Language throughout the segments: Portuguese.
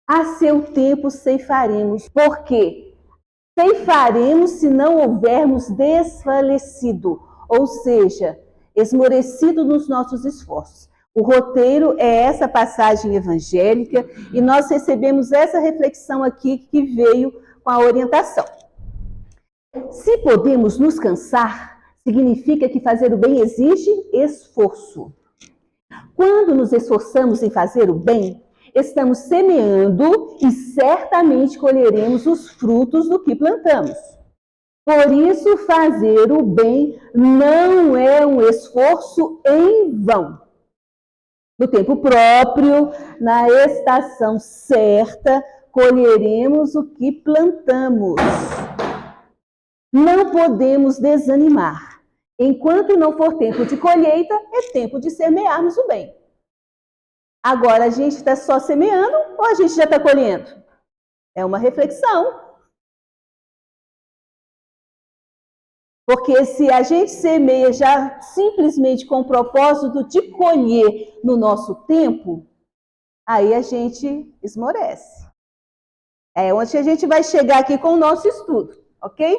A seu tempo ceifaremos, porque ceifaremos se não houvermos desfalecido, ou seja, esmorecido nos nossos esforços. O roteiro é essa passagem evangélica e nós recebemos essa reflexão aqui que veio com a orientação. Se podemos nos cansar, significa que fazer o bem exige esforço. Quando nos esforçamos em fazer o bem, estamos semeando e certamente colheremos os frutos do que plantamos. Por isso, fazer o bem não é um esforço em vão. No tempo próprio, na estação certa, colheremos o que plantamos. Não podemos desanimar. Enquanto não for tempo de colheita, é tempo de semearmos o bem. Agora, a gente está só semeando ou a gente já está colhendo? É uma reflexão. Porque se a gente semeia já simplesmente com o propósito de colher no nosso tempo, aí a gente esmorece. É onde a gente vai chegar aqui com o nosso estudo, ok?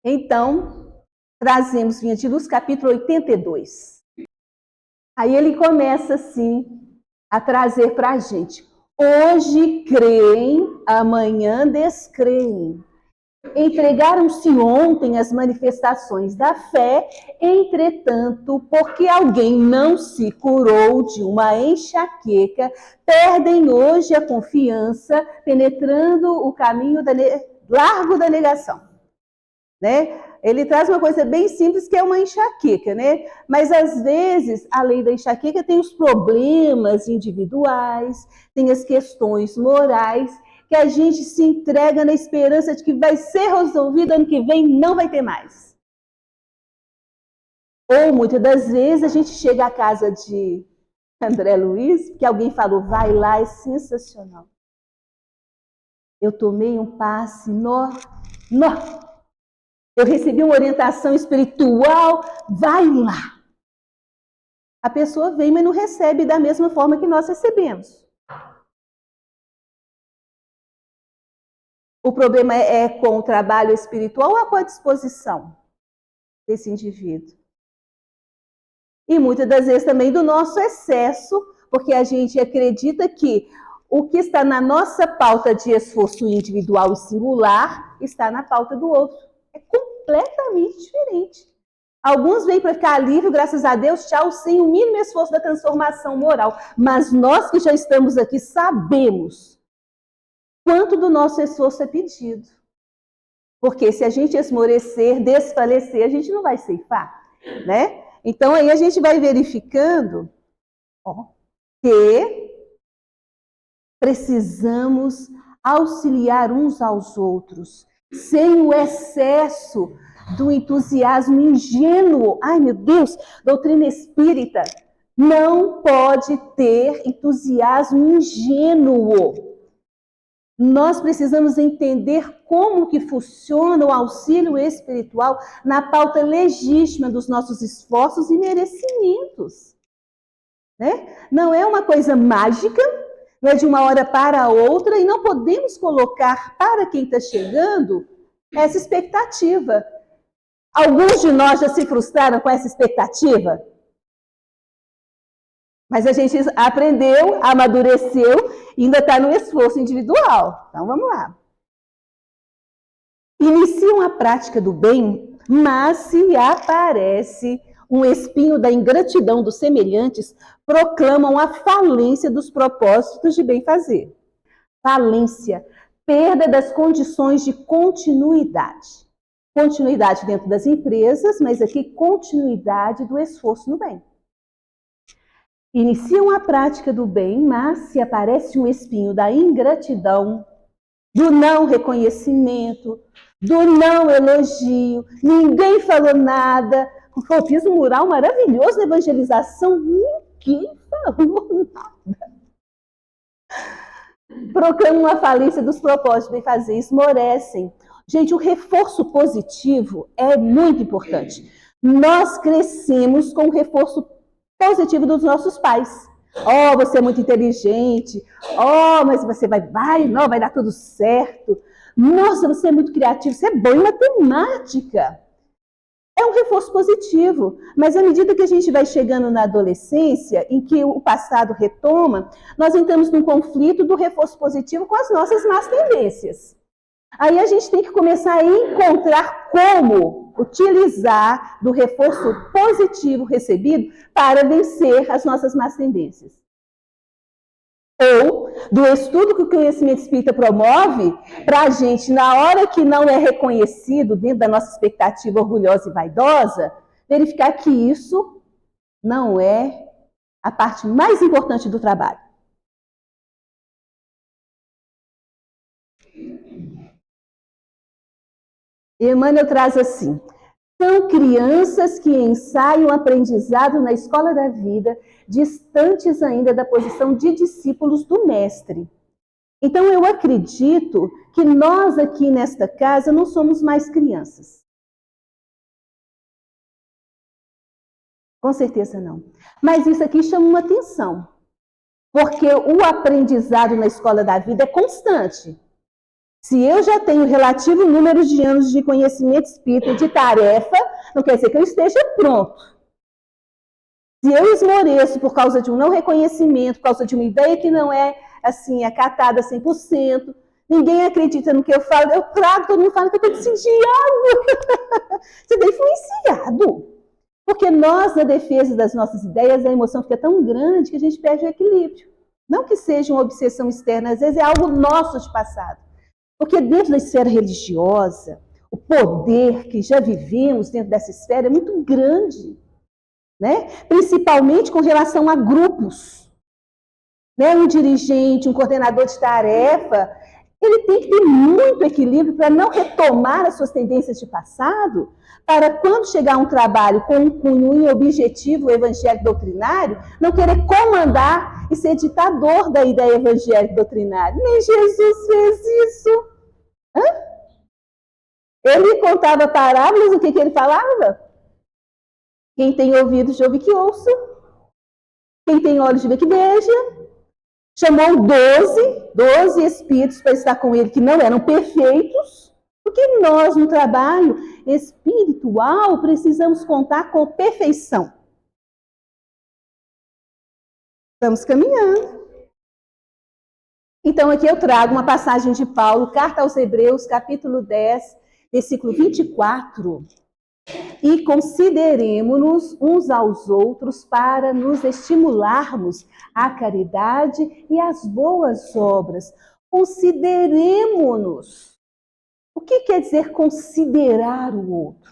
Então, trazemos Vinha de Luz, capítulo 82. Aí ele começa assim a trazer para a gente. Hoje creem, amanhã descreem. Entregaram-se ontem as manifestações da fé, entretanto, porque alguém não se curou de uma enxaqueca, perdem hoje a confiança, penetrando o caminho largo da negação. Né? Ele traz uma coisa bem simples, que é uma enxaqueca, né? Mas, às vezes, além da enxaqueca, tem os problemas individuais, tem as questões morais, que a gente se entrega na esperança de que vai ser resolvido ano que vem, não vai ter mais. Ou, muitas das vezes, a gente chega à casa de André Luiz, que alguém falou, vai lá, é sensacional. Eu tomei um passe, eu recebi uma orientação espiritual, vai lá. A pessoa vem, mas não recebe da mesma forma que nós recebemos. O problema é com o trabalho espiritual ou com a disposição desse indivíduo? E muitas das vezes também do nosso excesso, porque a gente acredita que o que está na nossa pauta de esforço individual e singular está na pauta do outro. É completamente diferente. Alguns vêm para ficar livre, graças a Deus, tchau, sem o mínimo esforço da transformação moral. Mas nós que já estamos aqui sabemos quanto do nosso esforço é pedido. Porque se a gente esmorecer, desfalecer, a gente não vai ceifar, né? Então aí a gente vai verificando que precisamos auxiliar uns aos outros, sem o excesso do entusiasmo ingênuo. Ai, meu Deus, doutrina espírita não pode ter entusiasmo ingênuo. Nós precisamos entender como que funciona o auxílio espiritual na pauta legítima dos nossos esforços e merecimentos. Né? Não é uma coisa mágica, não é de uma hora para a outra, e não podemos colocar para quem está chegando essa expectativa. Alguns de nós já se frustraram com essa expectativa? Mas a gente aprendeu, amadureceu e ainda está no esforço individual. Então, vamos lá. Iniciam a prática do bem, mas se aparece um espinho da ingratidão dos semelhantes, proclamam a falência dos propósitos de bem fazer. Falência, perda das condições de continuidade. Continuidade dentro das empresas, mas aqui continuidade do esforço no bem. Iniciam a prática do bem, mas se aparece um espinho da ingratidão, do não reconhecimento, do não elogio, ninguém falou nada. Eu fiz um mural maravilhoso de evangelização, ninguém falou nada. Proclamam a falência dos propósitos de bem fazer, esmorecem. Gente, o reforço positivo é muito importante. Nós crescemos com o reforço positivo dos nossos pais. Oh, você é muito inteligente. Oh, mas você não, vai dar tudo certo. Nossa, você é muito criativo, você é bom em matemática. É um reforço positivo, mas à medida que a gente vai chegando na adolescência, em que o passado retoma, nós entramos num conflito do reforço positivo com as nossas más tendências. Aí a gente tem que começar a encontrar como utilizar do reforço positivo recebido para vencer as nossas más tendências. Ou do estudo que o conhecimento espírita promove, para a gente, na hora que não é reconhecido dentro da nossa expectativa orgulhosa e vaidosa, verificar que isso não é a parte mais importante do trabalho. Emmanuel traz assim: são crianças que ensaiam o aprendizado na escola da vida, distantes ainda da posição de discípulos do mestre. Então, eu acredito que nós aqui nesta casa não somos mais crianças. Com certeza não. Mas isso aqui chama uma atenção, porque o aprendizado na escola da vida é constante. Se eu já tenho relativo número de anos de conhecimento espírita e de tarefa, não quer dizer que eu esteja pronto. Se eu esmoreço por causa de um não reconhecimento, por causa de uma ideia que não é assim acatada 100%, ninguém acredita no que eu falo, eu trago, todo mundo fala que eu estou incendiado. Você está influenciado. Porque nós, na defesa das nossas ideias, a emoção fica tão grande que a gente perde o equilíbrio. Não que seja uma obsessão externa, às vezes é algo nosso de passado. Porque dentro da esfera religiosa, o poder que já vivemos dentro dessa esfera é muito grande, né? Principalmente com relação a grupos. Né? Um dirigente, um coordenador de tarefa, ele tem que ter muito equilíbrio para não retomar as suas tendências de passado, para quando chegar um trabalho com um cunho e objetivo evangélico doutrinário, não querer comandar e ser ditador da ideia evangélica doutrinária. Nem Jesus fez isso. Hã? Ele contava parábolas, o que ele falava? Quem tem ouvidos de ouvir que ouça. Quem tem olhos de ver que veja. Chamou 12 espíritos para estar com ele que não eram perfeitos, porque nós, no trabalho espiritual, precisamos contar com perfeição. Estamos caminhando. Então, aqui eu trago uma passagem de Paulo, Carta aos Hebreus, capítulo 10, versículo 24. E consideremo-nos uns aos outros para nos estimularmos à caridade e às boas obras. Consideremo-nos. O que quer dizer considerar o outro?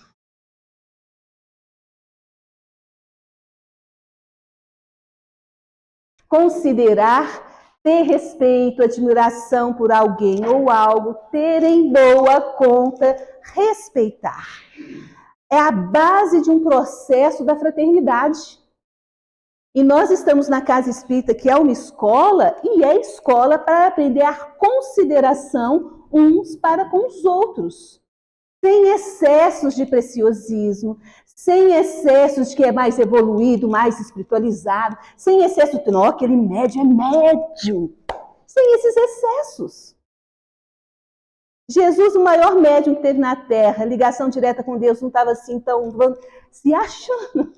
Considerar, ter respeito, admiração por alguém ou algo, ter em boa conta, respeitar. É a base de um processo da fraternidade. E nós estamos na Casa Espírita, que é uma escola, e é escola para aprender a consideração uns para com os outros. Sem excessos de preciosismo, sem excessos de que é mais evoluído, mais espiritualizado, sem excesso de, não, aquele médium é médium. Sem esses excessos. Jesus, o maior médium que teve na Terra, ligação direta com Deus, não estava assim tão se achando.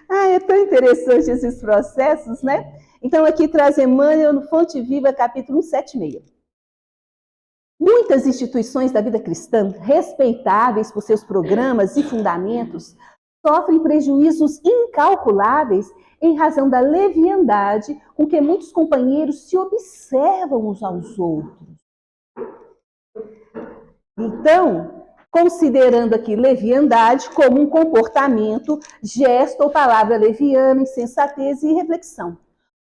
É tão interessante esses processos, né? Então, aqui traz Emmanuel no Fonte Viva, capítulo 176. Muitas instituições da vida cristã, respeitáveis por seus programas e fundamentos, sofrem prejuízos incalculáveis em razão da leviandade com que muitos companheiros se observam uns aos outros. Então, considerando aqui leviandade como um comportamento, gesto ou palavra leviana, insensatez e reflexão.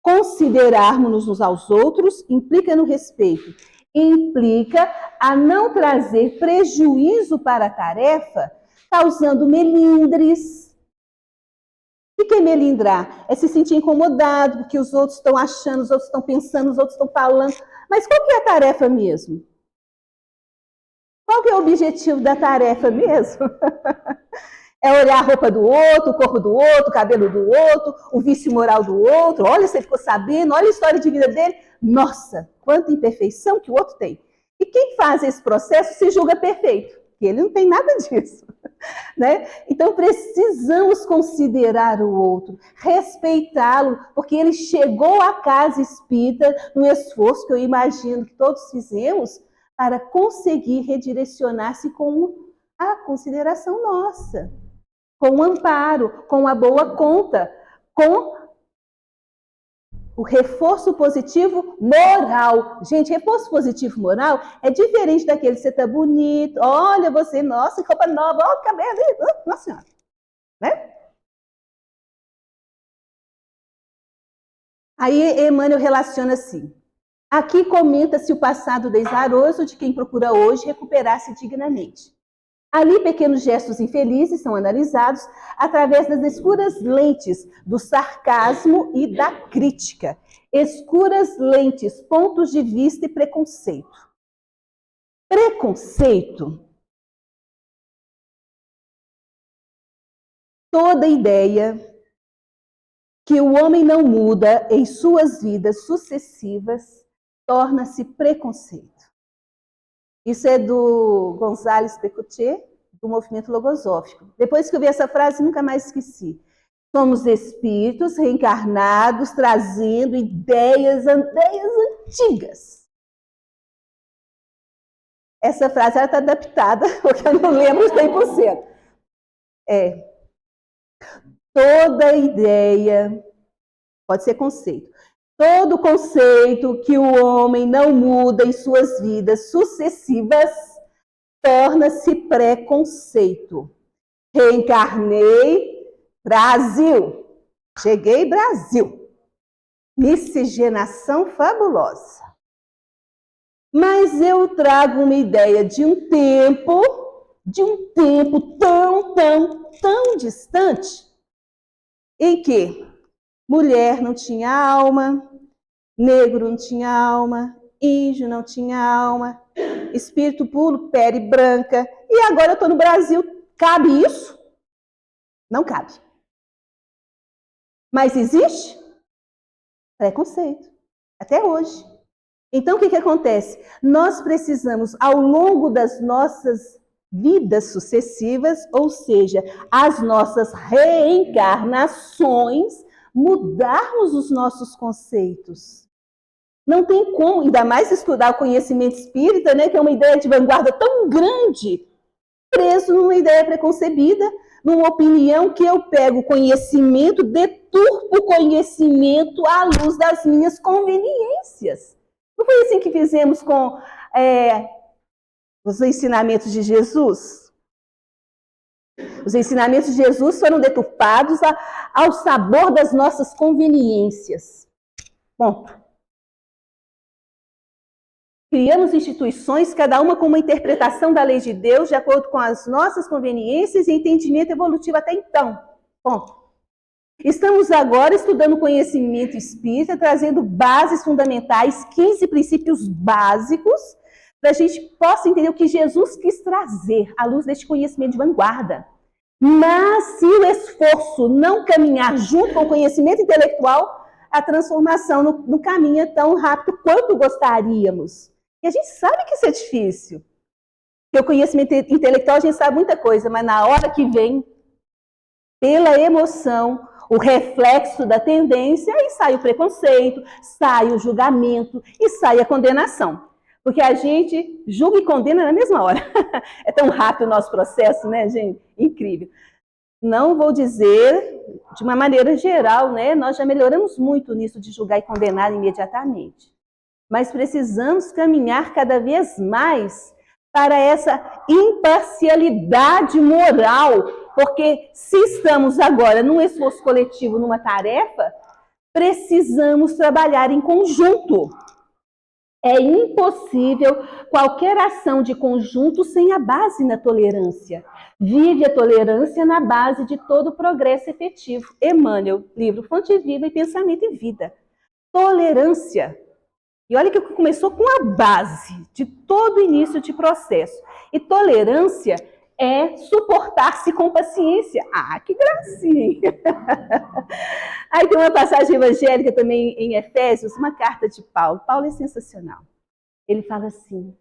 Considerarmos-nos uns aos outros implica no respeito, implica a não trazer prejuízo para a tarefa, causando melindres. O que é melindrar? É se sentir incomodado, porque os outros estão achando, os outros estão pensando, os outros estão falando. Mas qual que é a tarefa mesmo? Qual que é o objetivo da tarefa mesmo? É olhar a roupa do outro, o corpo do outro, o cabelo do outro, o vício moral do outro. Olha, você ficou sabendo, olha a história de vida dele. Nossa, quanta imperfeição que o outro tem. E quem faz esse processo se julga perfeito, que ele não tem nada disso. Né? Então precisamos considerar o outro, respeitá-lo, porque ele chegou à casa espírita no esforço que eu imagino que todos fizemos para conseguir redirecionar-se com a consideração nossa, com o amparo, com a boa conta, com o reforço positivo moral. Gente, reforço positivo moral é diferente daquele que você tá bonito, olha você, nossa, que roupa nova, olha o cabelo, nossa senhora, né? Aí Emmanuel relaciona assim, aqui comenta-se o passado desaroso de quem procura hoje recuperar-se dignamente. Ali, pequenos gestos infelizes são analisados através das escuras lentes do sarcasmo e da crítica. Escuras lentes, pontos de vista e preconceito. Preconceito. Toda ideia que o homem não muda em suas vidas sucessivas torna-se preconceito. Isso é do González Pecoutier, do movimento logosófico. Depois que eu vi essa frase, nunca mais esqueci. Somos espíritos reencarnados, trazendo ideias antigas. Essa frase está adaptada, porque eu não lembro 100%. Toda ideia, pode ser conceito, todo conceito que o homem não muda em suas vidas sucessivas torna-se preconceito. Reencarnei, Brasil. Cheguei, Brasil. Miscigenação fabulosa. Mas eu trago uma ideia de um tempo tão distante, em que mulher não tinha alma, negro não tinha alma, índio não tinha alma, espírito puro, pele branca. E agora eu estou no Brasil. Cabe isso? Não cabe. Mas existe? Preconceito. Até hoje. Então, o que acontece? Nós precisamos, ao longo das nossas vidas sucessivas, ou seja, as nossas reencarnações, mudarmos os nossos conceitos. Não tem como, ainda mais estudar o conhecimento espírita, né, que é uma ideia de vanguarda tão grande, preso numa ideia preconcebida, numa opinião que eu pego o conhecimento, deturpo o conhecimento à luz das minhas conveniências. Não foi assim que fizemos com os ensinamentos de Jesus? Os ensinamentos de Jesus foram deturpados ao sabor das nossas conveniências. Ponto. Criamos instituições, cada uma com uma interpretação da lei de Deus, de acordo com as nossas conveniências e entendimento evolutivo até então. Ponto. Estamos agora estudando conhecimento espírita, trazendo bases fundamentais, 15 princípios básicos, para a gente possa entender o que Jesus quis trazer à luz deste conhecimento de vanguarda. Mas se o esforço não caminhar junto com o conhecimento intelectual, a transformação não caminha tão rápido quanto gostaríamos. E a gente sabe que isso é difícil. Porque o conhecimento intelectual a gente sabe muita coisa, mas na hora que vem, pela emoção, o reflexo da tendência, aí sai o preconceito, sai o julgamento e sai a condenação. Porque a gente julga e condena na mesma hora. É tão rápido o nosso processo, né, gente? Incrível. Não vou dizer de uma maneira geral, né? Nós já melhoramos muito nisso de julgar e condenar imediatamente. Mas precisamos caminhar cada vez mais para essa imparcialidade moral, porque se estamos agora num esforço coletivo, numa tarefa, precisamos trabalhar em conjunto. É impossível qualquer ação de conjunto sem a base na tolerância. Vive a tolerância na base de todo progresso efetivo. Emmanuel, livro Fonte Viva e Pensamento e Vida. Tolerância. E olha que começou com a base de todo o início de processo. E tolerância é suportar-se com paciência. Ah, que gracinha! Aí tem uma passagem evangélica também em Efésios, uma carta de Paulo. Paulo é sensacional. Ele fala assim: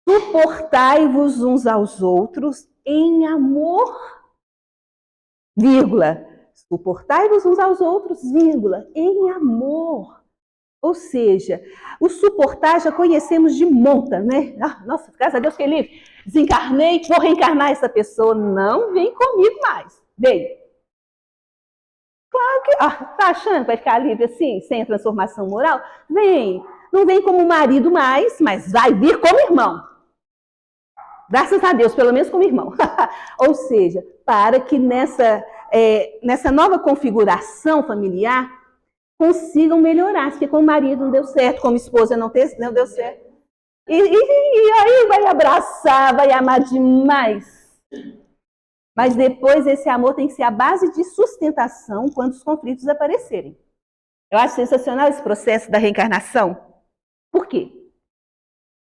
suportai-vos uns aos outros em amor, vírgula. Suportai-vos uns aos outros, vírgula, em amor. Ou seja, o suportar já conhecemos de monta, né? Nossa, graças a Deus que é livre. Desencarnei, vou reencarnar essa pessoa. Não vem comigo mais. Vem. Claro que. Tá achando que vai ficar livre assim, sem a transformação moral? Vem. Não vem como marido mais, mas vai vir como irmão. Graças a Deus, pelo menos como irmão. Ou seja, para que nessa nova configuração familiar consigam melhorar. Porque com o marido não deu certo, como esposa não deu certo. E aí vai abraçar, vai amar demais. Mas depois esse amor tem que ser a base de sustentação quando os conflitos aparecerem. Eu acho sensacional esse processo da reencarnação. Por quê?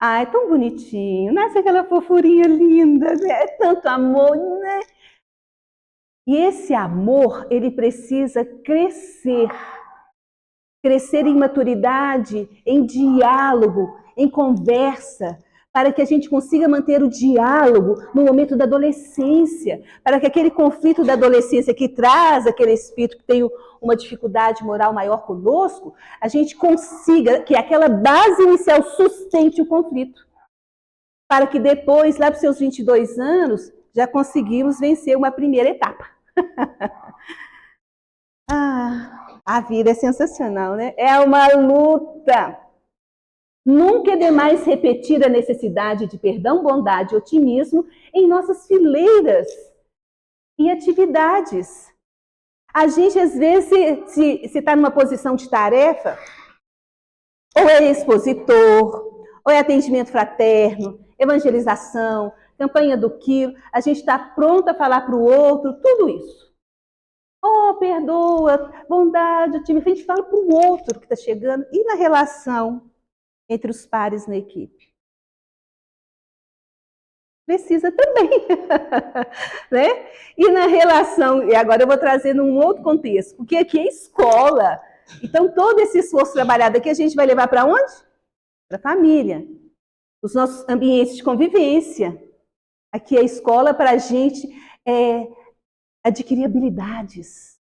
Ah, é tão bonitinho, nasce aquela fofurinha linda, né? É tanto amor, né? E esse amor, ele precisa crescer em maturidade, em diálogo, em conversa, para que a gente consiga manter o diálogo no momento da adolescência, para que aquele conflito da adolescência que traz aquele espírito que tem uma dificuldade moral maior conosco, a gente consiga que aquela base inicial sustente o conflito, para que depois, lá para os seus 22 anos, já conseguimos vencer uma primeira etapa. A vida é sensacional, né? É uma luta. Nunca é demais repetir a necessidade de perdão, bondade e otimismo em nossas fileiras e atividades. A gente, às vezes, se está numa posição de tarefa, ou é expositor, ou é atendimento fraterno, evangelização, campanha do quilo, a gente está pronto a falar para o outro, tudo isso. Oh, perdoa, bondade, otimismo, a gente fala para o outro que está chegando. E na relação entre os pares na equipe? Precisa também, né? E na relação, e agora eu vou trazer num outro contexto, porque aqui é escola. Então, todo esse esforço trabalhado aqui, a gente vai levar para onde? Para a família. Os nossos ambientes de convivência. Aqui é a escola para a gente adquirir habilidades.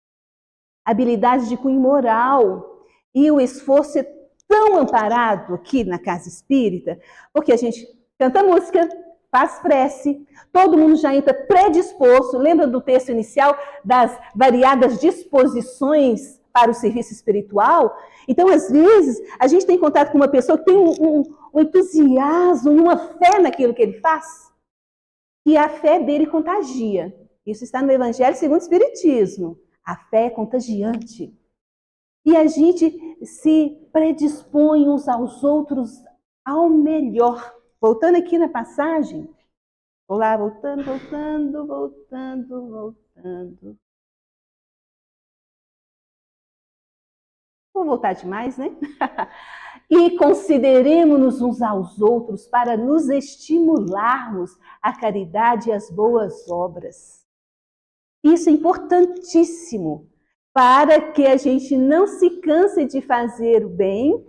Habilidades de cunho moral. E o esforço é tão amparado aqui na Casa Espírita, porque a gente canta música, faz prece, todo mundo já entra predisposto. Lembra do texto inicial das variadas disposições para o serviço espiritual? Então, às vezes, a gente tem contato com uma pessoa que tem um entusiasmo e uma fé naquilo que ele faz, e a fé dele contagia. Isso está no Evangelho segundo o Espiritismo. A fé é contagiante. E a gente se predispõe uns aos outros ao melhor. Voltando aqui na passagem, vou lá, voltando. Vou voltar demais, né? E consideremos-nos uns aos outros para nos estimularmos à caridade e às boas obras. Isso é importantíssimo para que a gente não se canse de fazer o bem,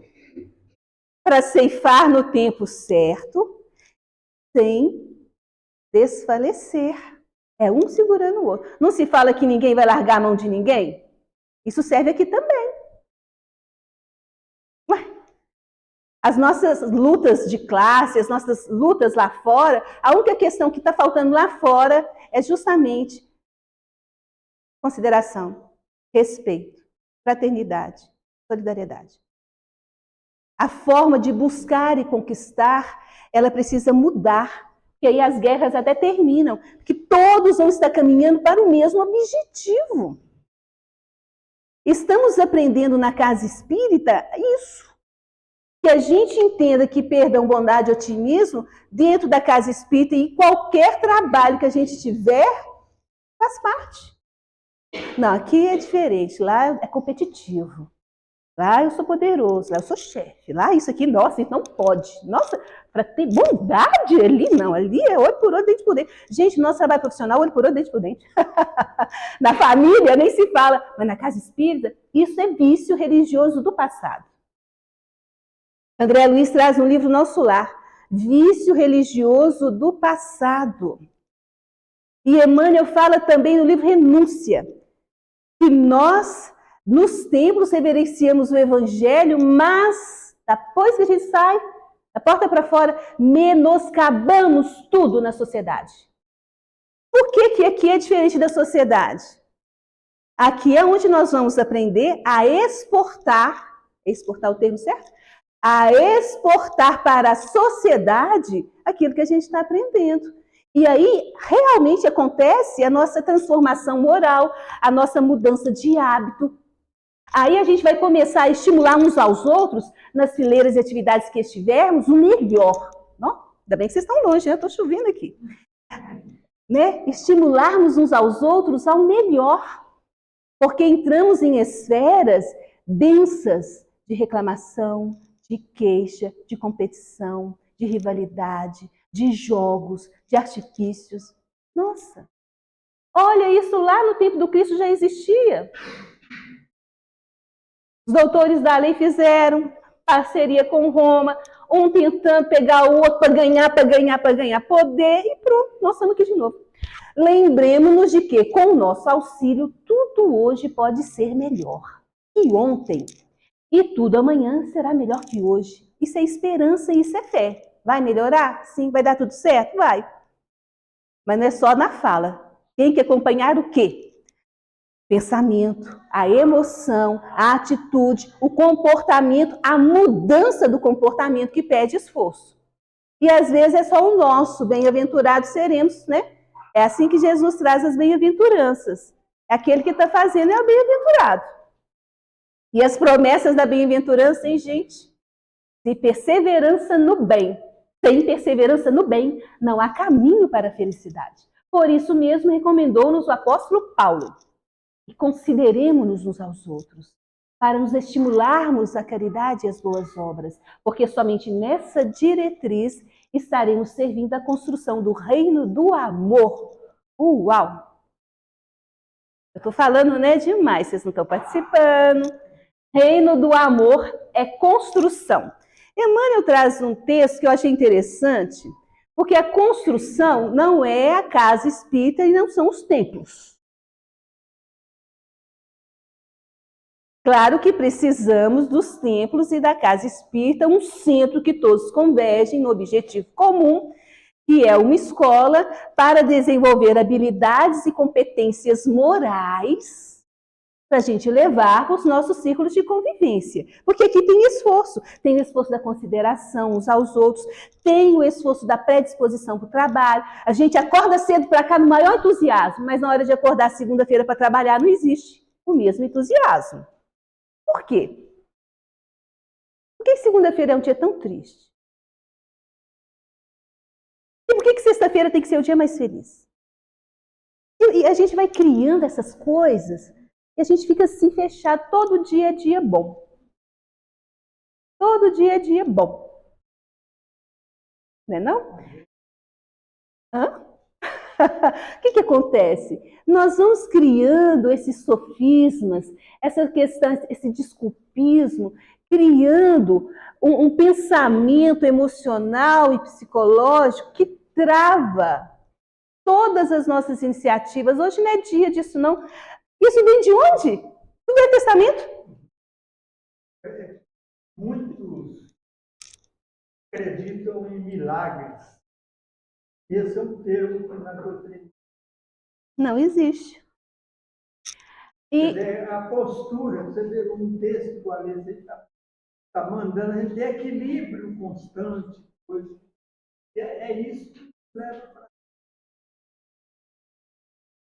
para ceifar no tempo certo, sem desfalecer. É um segurando o outro. Não se fala que ninguém vai largar a mão de ninguém? Isso serve aqui também. As nossas lutas de classe, as nossas lutas lá fora, a única questão que está faltando lá fora é justamente consideração, respeito, fraternidade, solidariedade. A forma de buscar e conquistar, ela precisa mudar, porque aí as guerras até terminam, porque todos vão estar caminhando para o mesmo objetivo. Estamos aprendendo na Casa Espírita isso. Que a gente entenda que perdão, bondade e otimismo, dentro da Casa Espírita e qualquer trabalho que a gente tiver, faz parte. Não, aqui é diferente, lá é competitivo. Lá eu sou poderoso, lá eu sou chefe, lá isso aqui, nossa, isso não pode. Nossa, para ter bondade ali, não, ali é olho por olho, dente por dente. Gente, nosso trabalho profissional, olho por olho, dente por dente. Na família nem se fala, mas na casa espírita, isso é vício religioso do passado. André Luiz traz no livro Nosso Lar, vício religioso do passado. E Emmanuel fala também no livro Renúncia, que nós, nos templos, reverenciamos o Evangelho, mas depois que a gente sai, da porta para fora, menoscabamos tudo na sociedade. Por que aqui é diferente da sociedade? Aqui é onde nós vamos aprender a exportar o termo certo? A exportar para a sociedade aquilo que a gente está aprendendo. E aí, realmente acontece a nossa transformação moral, a nossa mudança de hábito. Aí a gente vai começar a estimular uns aos outros, nas fileiras e atividades que estivermos, o melhor. Não? Ainda bem que vocês estão longe, né? Estou chovendo aqui. Né? Estimularmos uns aos outros ao melhor. Porque entramos em esferas densas de reclamação, de queixa, de competição, de rivalidade, de jogos, de artifícios. Nossa! Olha, isso lá no tempo do Cristo já existia. Os doutores da lei fizeram parceria com Roma, um tentando pegar o outro para ganhar poder, e pronto, nós estamos aqui de novo. Lembremos-nos de que, com o nosso auxílio, tudo hoje pode ser melhor que ontem. E tudo amanhã será melhor que hoje. Isso é esperança e isso é fé. Vai melhorar? Sim. Vai dar tudo certo? Vai. Mas não é só na fala. Tem que acompanhar o quê? Pensamento, a emoção, a atitude, o comportamento, a mudança do comportamento que pede esforço. E às vezes é só o nosso, bem-aventurados seremos, né? É assim que Jesus traz as bem-aventuranças. Aquele que está fazendo é o bem-aventurado. E as promessas da bem-aventurança, hein, gente? De perseverança no bem. Sem perseverança no bem, não há caminho para a felicidade. Por isso mesmo recomendou-nos o apóstolo Paulo. E consideremos-nos uns aos outros, para nos estimularmos a caridade e as boas obras, porque somente nessa diretriz estaremos servindo à construção do reino do amor. Uau! Eu estou falando, né, demais, vocês não estão participando. Reino do amor é construção. Emmanuel traz um texto que eu achei interessante, porque a construção não é a casa espírita e não são os templos. Claro que precisamos dos templos e da casa espírita, um centro que todos convergem no objetivo comum, que é uma escola para desenvolver habilidades e competências morais para a gente levar para os nossos círculos de convivência. Porque aqui tem o esforço da consideração uns aos outros, tem o esforço da predisposição para o trabalho. A gente acorda cedo para cá no maior entusiasmo, mas na hora de acordar segunda-feira para trabalhar não existe o mesmo entusiasmo. Por quê? Por que segunda-feira é um dia tão triste? E por que sexta-feira tem que ser o dia mais feliz? E a gente vai criando essas coisas e a gente fica assim fechado. Todo dia é dia bom. Todo dia é dia bom. Não é não? Hã? O que acontece? Nós vamos criando esses sofismas, essa questão, esse desculpismo, criando um pensamento emocional e psicológico que trava todas as nossas iniciativas. Hoje não é dia disso, não. Isso vem de onde? Do Velho Testamento. Muitos acreditam em milagres. Esse é um termo que na doutrina não existe. E a postura, você vê um texto que o Alê está mandando, a gente tem equilíbrio constante. É isso que leva para.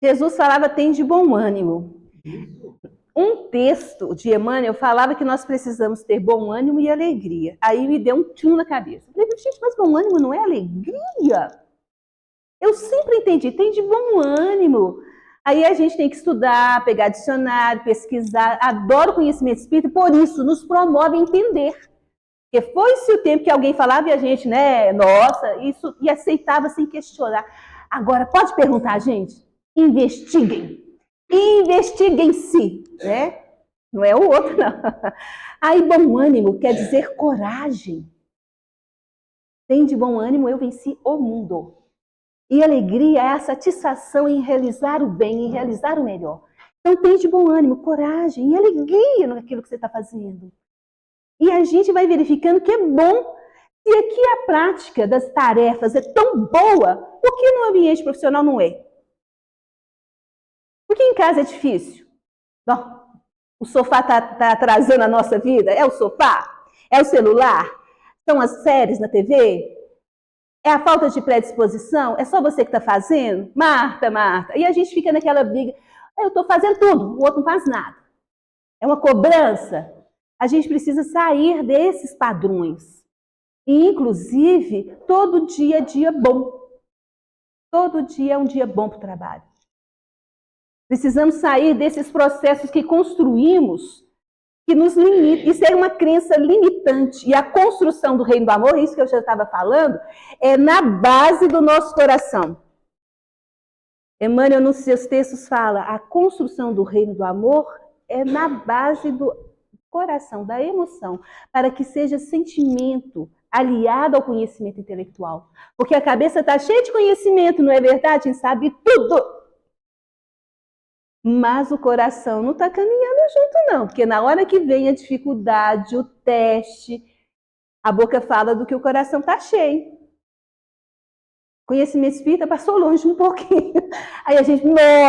Jesus falava, tem de bom ânimo. Isso. Um texto de Emmanuel falava que nós precisamos ter bom ânimo e alegria. Aí me deu um tchum na cabeça. Eu falei, gente, mas bom ânimo não é alegria? Eu sempre entendi, tem de bom ânimo. Aí a gente tem que estudar, pegar dicionário, pesquisar. Adoro conhecimento espírita, por isso nos promove a entender. Porque foi-se o tempo que alguém falava e a gente, né, nossa, isso, e aceitava sem questionar. Agora, pode perguntar, gente? Investiguem. Investiguem-se, né? Não é o outro, não. Aí, bom ânimo quer dizer coragem. Tem de bom ânimo, eu venci o mundo. E alegria é a satisfação em realizar o bem, em realizar o melhor. Então, tem de bom ânimo, coragem e alegria naquilo que você está fazendo. E a gente vai verificando que é bom. Se aqui a prática das tarefas é tão boa, por que no ambiente profissional não é? Por que em casa é difícil? Não. O sofá está atrasando a nossa vida? É o sofá? É o celular? São as séries na TV? É a falta de predisposição? É só você que está fazendo? Marta, Marta. E a gente fica naquela briga. Eu estou fazendo tudo, o outro não faz nada. É uma cobrança. A gente precisa sair desses padrões. E, inclusive, todo dia é dia bom. Todo dia é um dia bom para o trabalho. Precisamos sair desses processos que construímos, que nos limitam. Isso é uma crença limitante. E a construção do reino do amor, isso que eu já estava falando, é na base do nosso coração. Emmanuel, nos seus textos, fala, a construção do reino do amor é na base do coração, da emoção, para que seja sentimento aliado ao conhecimento intelectual. Porque a cabeça está cheia de conhecimento, não é verdade? A gente sabe tudo. Mas o coração não está caminhando junto, não. Porque na hora que vem a dificuldade, o teste, a boca fala do que o coração está cheio. Conhecimento espírita passou longe um pouquinho. Aí a gente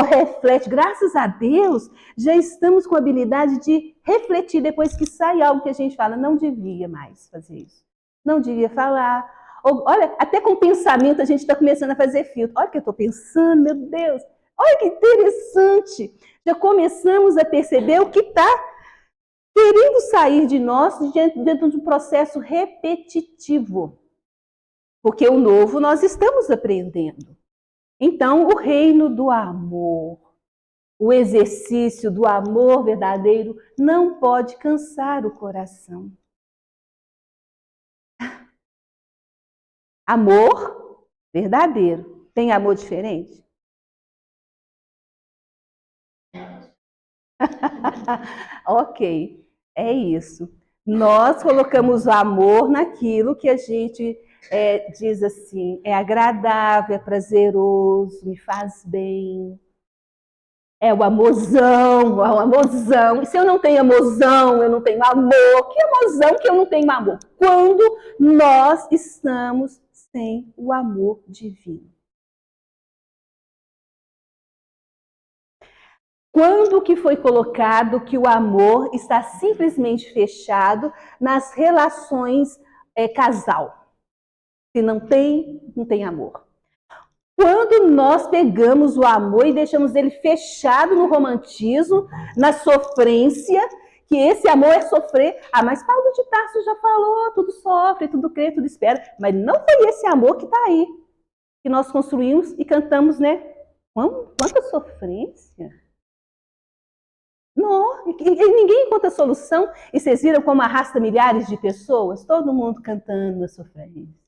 reflete. Graças a Deus, já estamos com a habilidade de refletir depois que sai algo que a gente fala, não devia mais fazer isso. Não devia falar. Ou, olha, até com pensamento a gente está começando a fazer filtro. Olha o que eu estou pensando, meu Deus. Olha que interessante. Já começamos a perceber o que está querendo sair de nós dentro de um processo repetitivo. Porque o novo nós estamos aprendendo. Então, o reino do amor, o exercício do amor verdadeiro não pode cansar o coração. Amor verdadeiro. Tem amor diferente? Ok, é isso. Nós colocamos o amor naquilo que a gente diz assim, é agradável, é prazeroso, me faz bem. É o amorzão, é o amorzão. E se eu não tenho amorzão, eu não tenho amor. Que amorzão que eu não tenho amor? Quando nós estamos sem o amor divino. Quando que foi colocado que o amor está simplesmente fechado nas relações casal? Se não tem, não tem amor. Quando nós pegamos o amor e deixamos ele fechado no romantismo, na sofrência, que esse amor é sofrer. Ah, mas Paulo de Tarso já falou, tudo sofre, tudo crê, tudo espera. Mas não foi esse amor que está aí, que nós construímos e cantamos, né? Quanta sofrência! Não, e ninguém encontra solução. E vocês viram como arrasta milhares de pessoas? Todo mundo cantando a sofrência.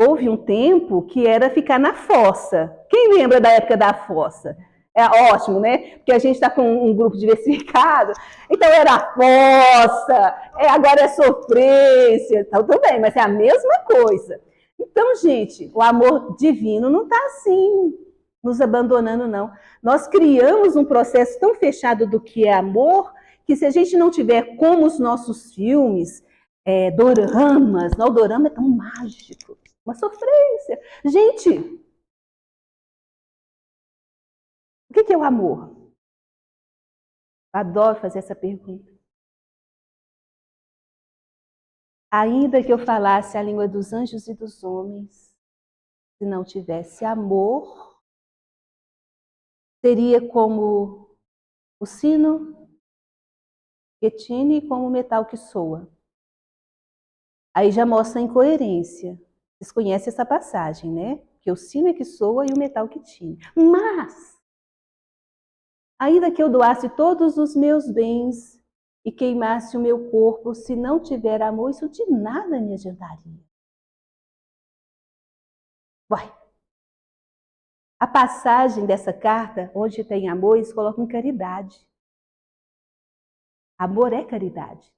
Houve um tempo que era ficar na fossa. Quem lembra da época da fossa? É ótimo, né? Porque a gente está com um grupo diversificado. Então era a fossa, agora é sofrência. Então, tudo bem, mas é a mesma coisa. Então, gente, o amor divino não está assim, nos abandonando, não. Nós criamos um processo tão fechado do que é amor, que se a gente não tiver como os nossos filmes, doramas, não, o dorama é tão mágico, uma sofrência. Gente, o que é o amor? Adoro fazer essa pergunta. Ainda que eu falasse a língua dos anjos e dos homens, se não tivesse amor, seria como o sino que tine e como o metal que soa. Aí já mostra a incoerência. Vocês conhecem essa passagem, né? que o sino é que soa e o metal que tine. Mas, ainda que eu doasse todos os meus bens e queimasse o meu corpo, se não tiver amor, isso de nada me adiantaria. Uai, a passagem dessa carta, onde tem amor, eles colocam caridade. Amor é caridade.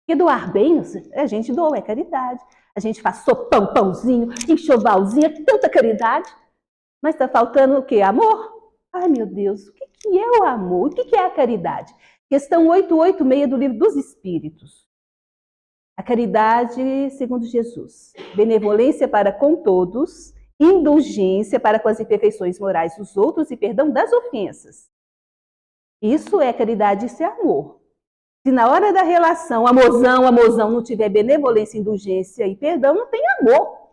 Porque doar bens, a gente doa, é caridade. A gente faz sopão, pãozinho, enxovalzinho, é tanta caridade. Mas está faltando o quê? Amor? Ai, meu Deus, o que é o amor? O que é a caridade? Questão 886 do Livro dos Espíritos. A caridade, segundo Jesus, benevolência para com todos, indulgência para com as imperfeições morais dos outros e perdão das ofensas. Isso é caridade, isso é amor. Se na hora da relação, amorzão, não tiver benevolência, indulgência e perdão, não tem amor.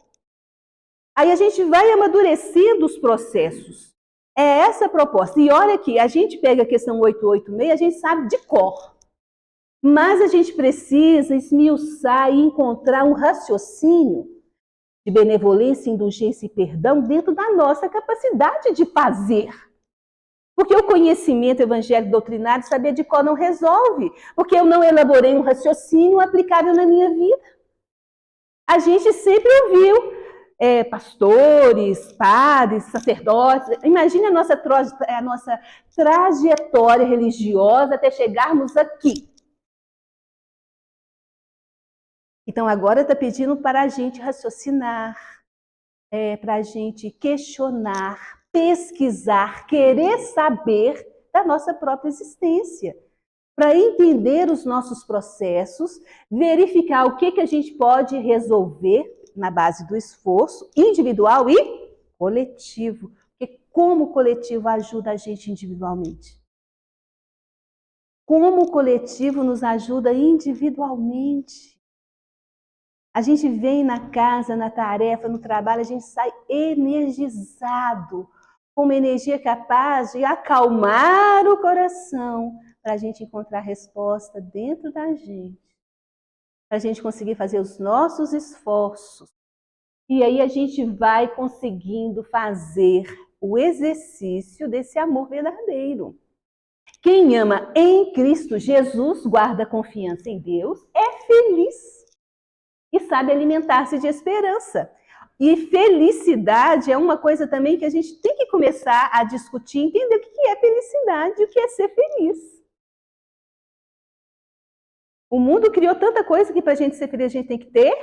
Aí a gente vai amadurecendo os processos. É essa a proposta. E olha aqui, a gente pega a questão 886, a gente sabe de cor. Mas a gente precisa esmiuçar e encontrar um raciocínio de benevolência, indulgência e perdão dentro da nossa capacidade de fazer. Porque o conhecimento evangélico doutrinário, saber de cor não resolve. Porque eu não elaborei um raciocínio aplicável na minha vida. A gente sempre ouviu pastores, padres, sacerdotes. Imagine a nossa trajetória religiosa até chegarmos aqui. Então, agora está pedindo para a gente raciocinar, para a gente questionar, pesquisar, querer saber da nossa própria existência, para entender os nossos processos, verificar o que a gente pode resolver na base do esforço individual e coletivo. Porque como o coletivo ajuda a gente individualmente? Como o coletivo nos ajuda individualmente? A gente vem na casa, na tarefa, no trabalho, a gente sai energizado, com uma energia capaz de acalmar o coração, para a gente encontrar resposta dentro da gente, para a gente conseguir fazer os nossos esforços. E aí a gente vai conseguindo fazer o exercício desse amor verdadeiro. Quem ama em Cristo Jesus, guarda confiança em Deus, é feliz. E sabe alimentar-se de esperança. E felicidade é uma coisa também que a gente tem que começar a discutir, entender o que é felicidade e o que é ser feliz. O mundo criou tanta coisa que para a gente ser feliz a gente tem que ter,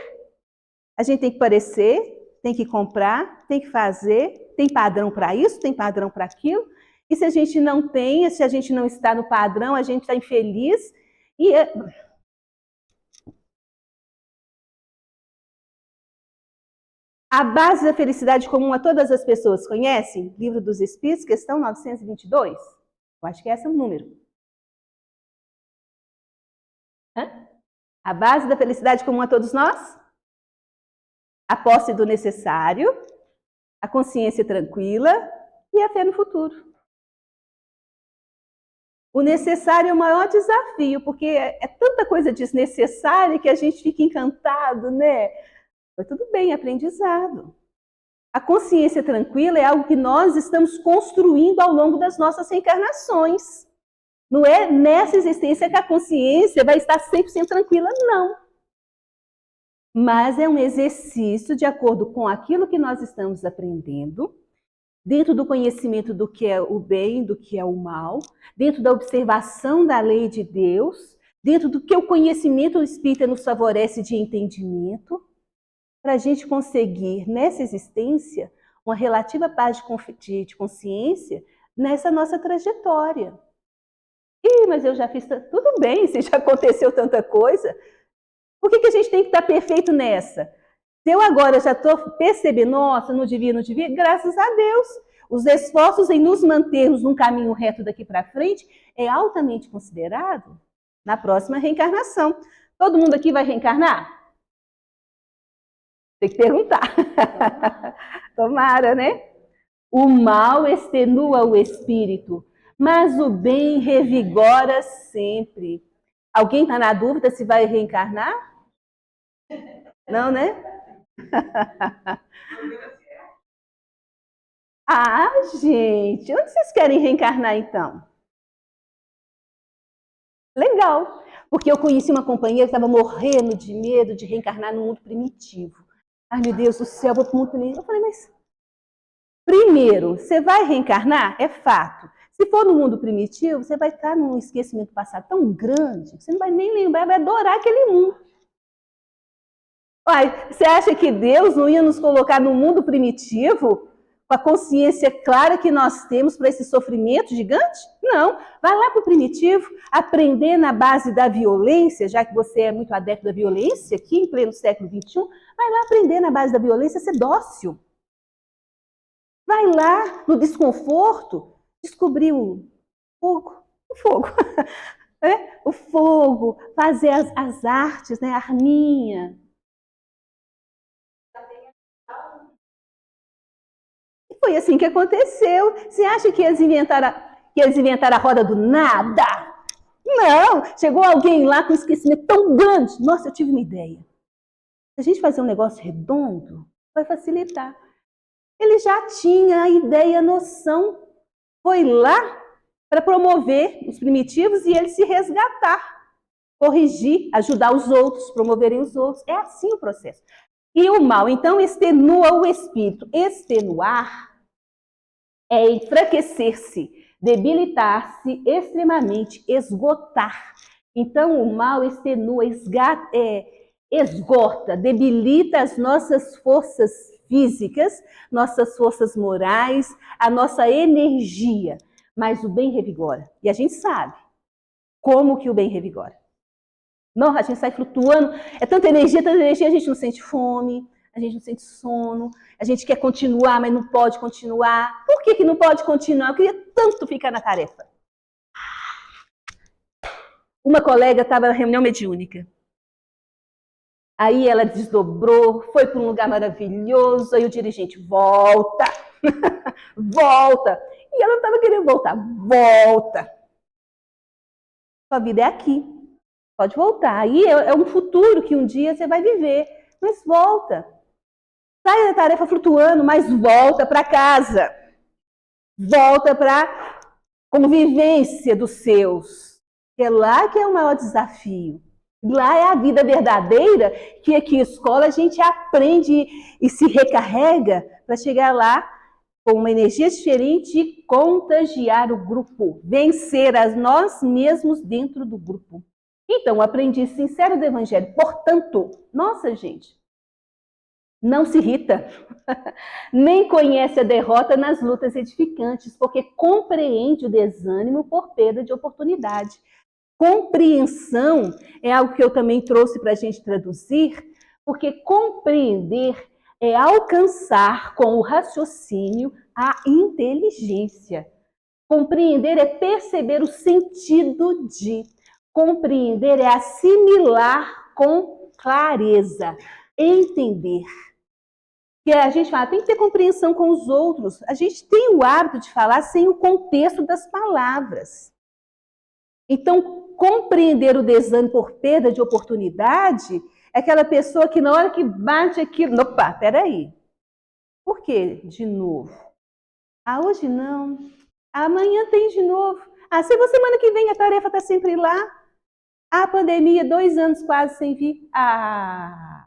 a gente tem que parecer, tem que comprar, tem que fazer, tem padrão para isso, tem padrão para aquilo. E se a gente não tem, se a gente não está no padrão, a gente está infeliz. E a base da felicidade comum a todas as pessoas, conhecem? Livro dos Espíritos, questão 922. Eu acho que esse é o número. A base da felicidade comum a todos nós? A posse do necessário, a consciência tranquila e a fé no futuro. O necessário é o maior desafio, porque é tanta coisa desnecessária que a gente fica encantado, né? Mas tudo bem, aprendizado. A consciência tranquila é algo que nós estamos construindo ao longo das nossas reencarnações. Não é nessa existência que a consciência vai estar 100% tranquila, não. Mas é um exercício de acordo com aquilo que nós estamos aprendendo, dentro do conhecimento do que é o bem, do que é o mal, dentro da observação da lei de Deus, dentro do que o conhecimento espírita nos favorece de entendimento, para a gente conseguir, nessa existência, uma relativa paz de consciência nessa nossa trajetória. Mas eu já fiz tudo bem, se já aconteceu tanta coisa. Por que a gente tem que estar perfeito nessa? Se eu agora já estou percebendo, nossa, não devia, graças a Deus. Os esforços em nos mantermos num caminho reto daqui para frente é altamente considerado na próxima reencarnação. Todo mundo aqui vai reencarnar? Tem que perguntar. Tomara, né? O mal extenua o espírito, mas o bem revigora sempre. Alguém está na dúvida se vai reencarnar? Não, né? Ah, gente, onde vocês querem reencarnar então? Legal, porque eu conheci uma companheira que estava morrendo de medo de reencarnar no mundo primitivo. Ai, meu Deus do céu, vou para o mundo primitivo. Eu falei, mas primeiro, você vai reencarnar? É fato. Se for no mundo primitivo, você vai estar num esquecimento passado tão grande que você não vai nem lembrar, vai adorar aquele mundo. Uai, você acha que Deus não ia nos colocar no mundo primitivo com a consciência clara que nós temos para esse sofrimento gigante? Não. Vai lá para o primitivo, aprender na base da violência, já que você é muito adepto da violência, aqui em pleno século XXI, vai lá aprender na base da violência a ser dócil. Vai lá no desconforto, descobrir o fogo, o fogo, fazer as artes, né, a arminha. Foi assim que aconteceu. Você acha que eles inventaram a roda do nada? Não! Chegou alguém lá com um esquecimento tão grande. Nossa, eu tive uma ideia. Se a gente fazer um negócio redondo, vai facilitar. Ele já tinha a ideia, a noção. Foi lá para promover os primitivos e ele se resgatar. Corrigir, ajudar os outros, promoverem os outros. É assim o processo. E o mal, então, extenua o espírito. Extenuar é enfraquecer-se, debilitar-se extremamente, esgotar. Então, o mal extenua, esgota, debilita as nossas forças físicas, nossas forças morais, a nossa energia. Mas o bem revigora. E a gente sabe como que o bem revigora. Não, a gente sai flutuando, é tanta energia, a gente não sente fome, a gente não sente sono, a gente quer continuar, mas não pode continuar. Por que não pode continuar? Eu queria tanto ficar na tarefa. Uma colega estava na reunião mediúnica. Aí ela desdobrou, foi para um lugar maravilhoso, aí o dirigente, volta, volta. E ela não estava querendo voltar, volta. Sua vida é aqui, pode voltar. Aí é um futuro que um dia você vai viver, mas volta. Sai da tarefa flutuando, mas volta para casa. Volta para a convivência dos seus. É lá que é o maior desafio. Lá é a vida verdadeira, que aqui em escola a gente aprende e se recarrega para chegar lá com uma energia diferente e contagiar o grupo. Vencer a nós mesmos dentro do grupo. Então, o aprendiz sincero do Evangelho, portanto, nossa gente, não se irrita, nem conhece a derrota nas lutas edificantes, porque compreende o desânimo por perda de oportunidade. Compreensão é algo que eu também trouxe para a gente traduzir, porque compreender é alcançar com o raciocínio a inteligência. Compreender é perceber o sentido de. Compreender é assimilar com clareza. Entender. Que a gente fala, tem que ter compreensão com os outros. A gente tem o hábito de falar sem o contexto das palavras. Então, compreender o desânimo por perda de oportunidade é aquela pessoa que na hora que bate aquilo, opa, peraí. Por quê? De novo. Ah, hoje não. Amanhã tem de novo. Ah, se você semana que vem a tarefa está sempre lá. Ah, pandemia, 2 anos quase sem vir. Ah,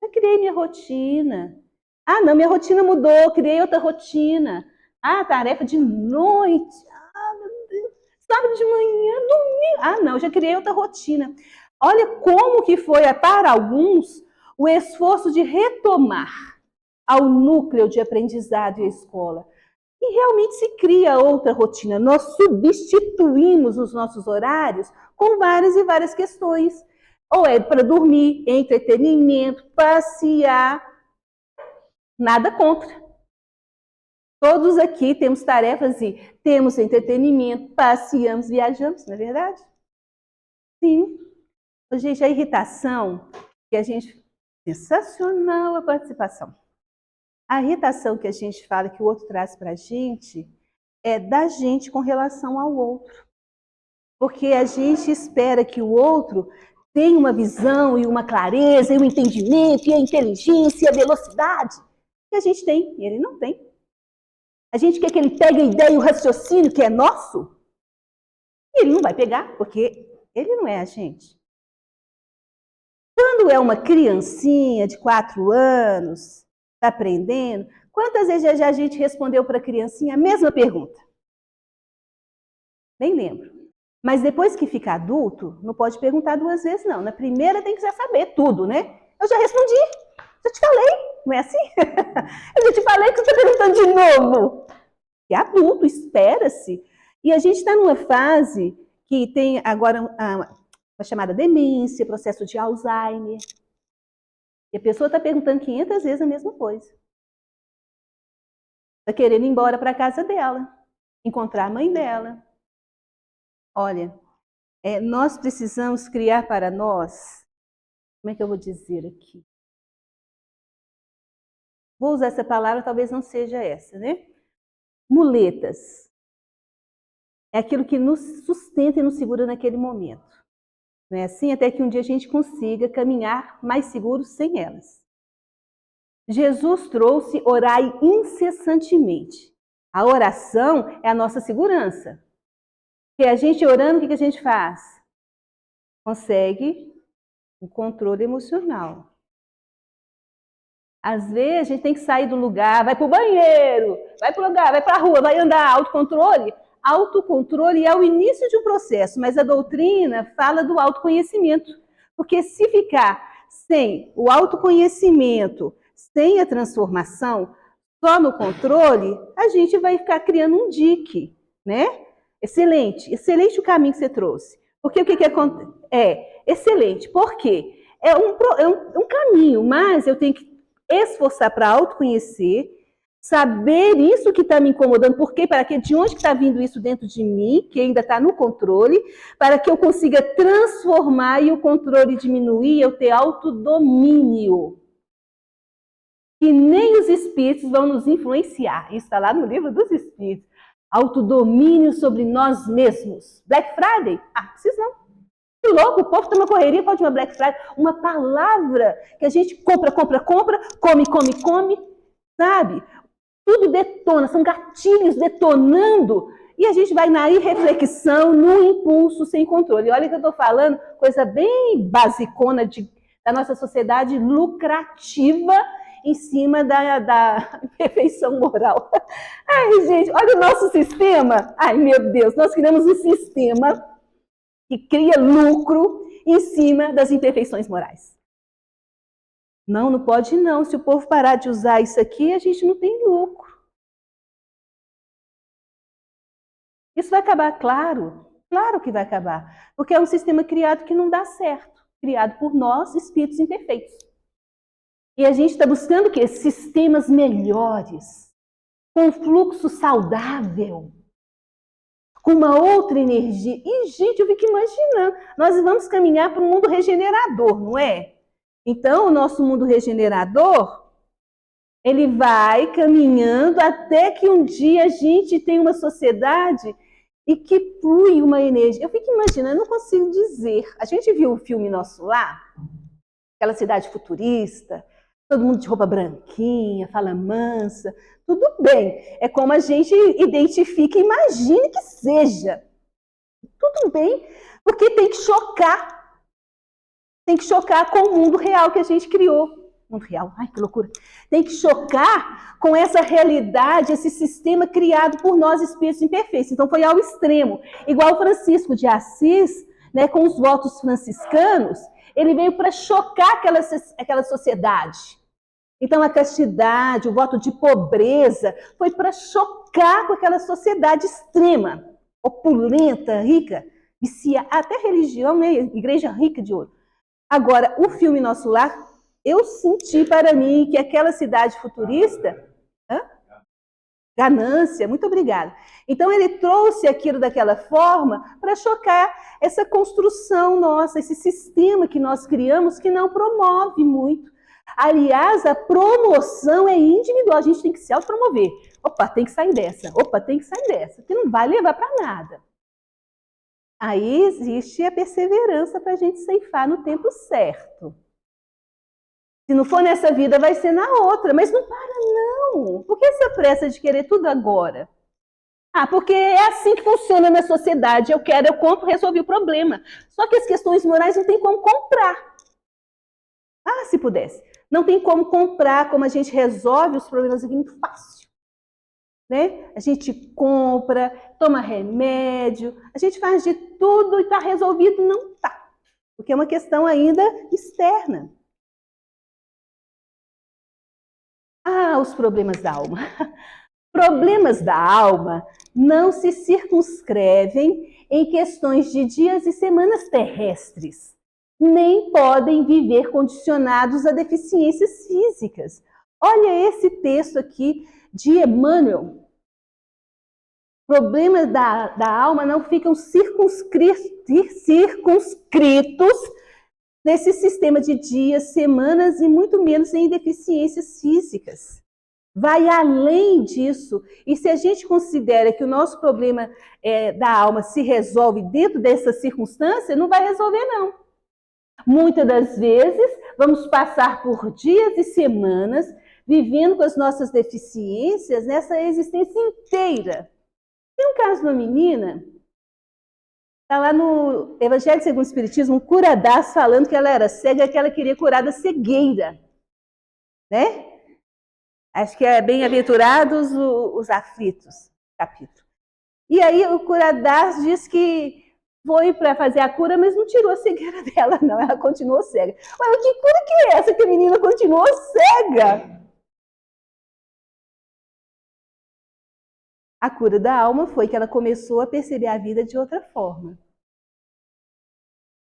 eu criei minha rotina. Ah, não, minha rotina mudou, criei outra rotina. Ah, tarefa de noite. Ah, meu Deus. Sábado de manhã, domingo. Ah, não, já criei outra rotina. Olha como que foi, para alguns, o esforço de retomar ao núcleo de aprendizado e a escola. E realmente se cria outra rotina. Nós substituímos os nossos horários com várias e várias questões. Ou é para dormir, entretenimento, passear. Nada contra. Todos aqui temos tarefas e temos entretenimento, passeamos, viajamos, não é verdade? Sim. Gente, a irritação, que a gente... Sensacional a participação. A irritação que a gente fala, que o outro traz para a gente, é da gente com relação ao outro. Porque a gente espera que o outro tenha uma visão e uma clareza, e um entendimento, e a inteligência, e a velocidade que a gente tem, e ele não tem. A gente quer que ele pegue a ideia e o raciocínio que é nosso. E ele não vai pegar, porque ele não é a gente. Quando é uma criancinha de 4 anos, está aprendendo, quantas vezes já a gente respondeu para a criancinha a mesma pergunta? Nem lembro. Mas depois que fica adulto, não pode perguntar 2 vezes, não. Na primeira tem que já saber tudo, né? Eu já respondi, já te falei, não é assim? Eu já te falei que você está perguntando de novo. É adulto, espera-se. E a gente está numa fase que tem agora a chamada demência, processo de Alzheimer. E a pessoa está perguntando 500 vezes a mesma coisa. Está querendo ir embora para a casa dela, encontrar a mãe dela. Olha, nós precisamos criar para nós, como é que eu vou dizer aqui? Vou usar essa palavra, talvez não seja essa, né? Muletas. É aquilo que nos sustenta e nos segura naquele momento. Não é assim? Até que um dia a gente consiga caminhar mais seguro sem elas. Jesus trouxe orai incessantemente. A oração é a nossa segurança. Porque a gente orando, o que a gente faz? Consegue um controle emocional. Às vezes a gente tem que sair do lugar, vai para o banheiro, vai para o lugar, vai para a rua, vai andar, autocontrole. Autocontrole é o início de um processo, mas a doutrina fala do autoconhecimento. Porque se ficar sem o autoconhecimento, sem a transformação, só no controle, a gente vai ficar criando um dique, né? Excelente, excelente o caminho que você trouxe. Porque o que acontece? Excelente. Por quê? É um caminho, mas eu tenho que esforçar para autoconhecer, saber isso que está me incomodando, por quê? Para que de onde está vindo isso dentro de mim, que ainda está no controle, para que eu consiga transformar e o controle diminuir, eu ter autodomínio. Que nem os espíritos vão nos influenciar. Isso está lá no livro dos espíritos. Autodomínio sobre nós mesmos. Black Friday? Precisa não. Que louco, o povo está numa correria, pode uma Black Friday. Uma palavra que a gente compra, come, sabe? Tudo detona, são gatilhos detonando. E a gente vai na irreflexão, no impulso, sem controle. E olha que eu estou falando, coisa bem basicona da nossa sociedade lucrativa, em cima da perfeição moral. Ai, gente, olha o nosso sistema. Ai, meu Deus, nós criamos um sistema que cria lucro em cima das imperfeições morais. Não pode não. Se o povo parar de usar isso aqui, a gente não tem lucro. Isso vai acabar, claro. Claro que vai acabar. Porque é um sistema criado que não dá certo. Criado por nós, espíritos imperfeitos. E a gente está buscando o quê? Sistemas melhores, com fluxo saudável, com uma outra energia. E, gente, eu fico imaginando, nós vamos caminhar para um mundo regenerador, não é? Então, o nosso mundo regenerador, ele vai caminhando até que um dia a gente tenha uma sociedade e que flui uma energia. Eu fico imaginando, eu não consigo dizer. A gente viu o filme Nosso Lar, aquela cidade futurista, todo mundo de roupa branquinha, fala mansa, tudo bem. É como a gente identifica e imagine que seja. Tudo bem, porque tem que chocar. Tem que chocar com o mundo real que a gente criou. Mundo real, ai que loucura. Tem que chocar com essa realidade, esse sistema criado por nós, espíritos imperfeitos. Então foi ao extremo. Igual Francisco de Assis, né, com os votos franciscanos, ele veio para chocar aquela sociedade. Então, a castidade, o voto de pobreza, foi para chocar com aquela sociedade extrema, opulenta, rica, vicia, até religião, né? Igreja rica de ouro. Agora, o filme Nosso Lar, eu senti para mim que aquela cidade futurista, ganância, muito obrigada. Então, ele trouxe aquilo daquela forma para chocar essa construção nossa, esse sistema que nós criamos que não promove muito. Aliás, a promoção é individual, a gente tem que se autopromover. Opa, tem que sair dessa, que não vai levar para nada. Aí existe a perseverança para a gente ceifar no tempo certo. Se não for nessa vida, vai ser na outra, mas não para Como? Por que essa pressa de querer tudo agora? Ah, porque é assim que funciona na sociedade. Eu quero, eu compro, resolvi o problema. Só que as questões morais não tem como comprar. Ah, se pudesse. Não tem como comprar, como a gente resolve os problemas aqui muito fácil. Né? A gente compra, toma remédio, a gente faz de tudo e está resolvido. Não está. Porque é uma questão ainda externa. Ah, os problemas da alma. Problemas da alma não se circunscrevem em questões de dias e semanas terrestres, nem podem viver condicionados a deficiências físicas. Olha esse texto aqui de Emmanuel. Problemas da alma não ficam circunscritos nesse sistema de dias, semanas e muito menos em deficiências físicas. Vai além disso. E se a gente considera que o nosso problema da alma se resolve dentro dessa circunstância, não vai resolver, não. Muitas das vezes, vamos passar por dias e semanas vivendo com as nossas deficiências nessa existência inteira. Tem um caso de uma menina, está lá no Evangelho segundo o Espiritismo, um curadaço falando que ela era cega, que ela queria curar da cegueira. Né? Acho que é Bem-aventurados os aflitos, capítulo. E aí o curadaço diz que foi para fazer a cura, mas não tirou a cegueira dela, não. Ela continuou cega. Mas que cura que é essa que a menina continuou cega? A cura da alma foi que ela começou a perceber a vida de outra forma.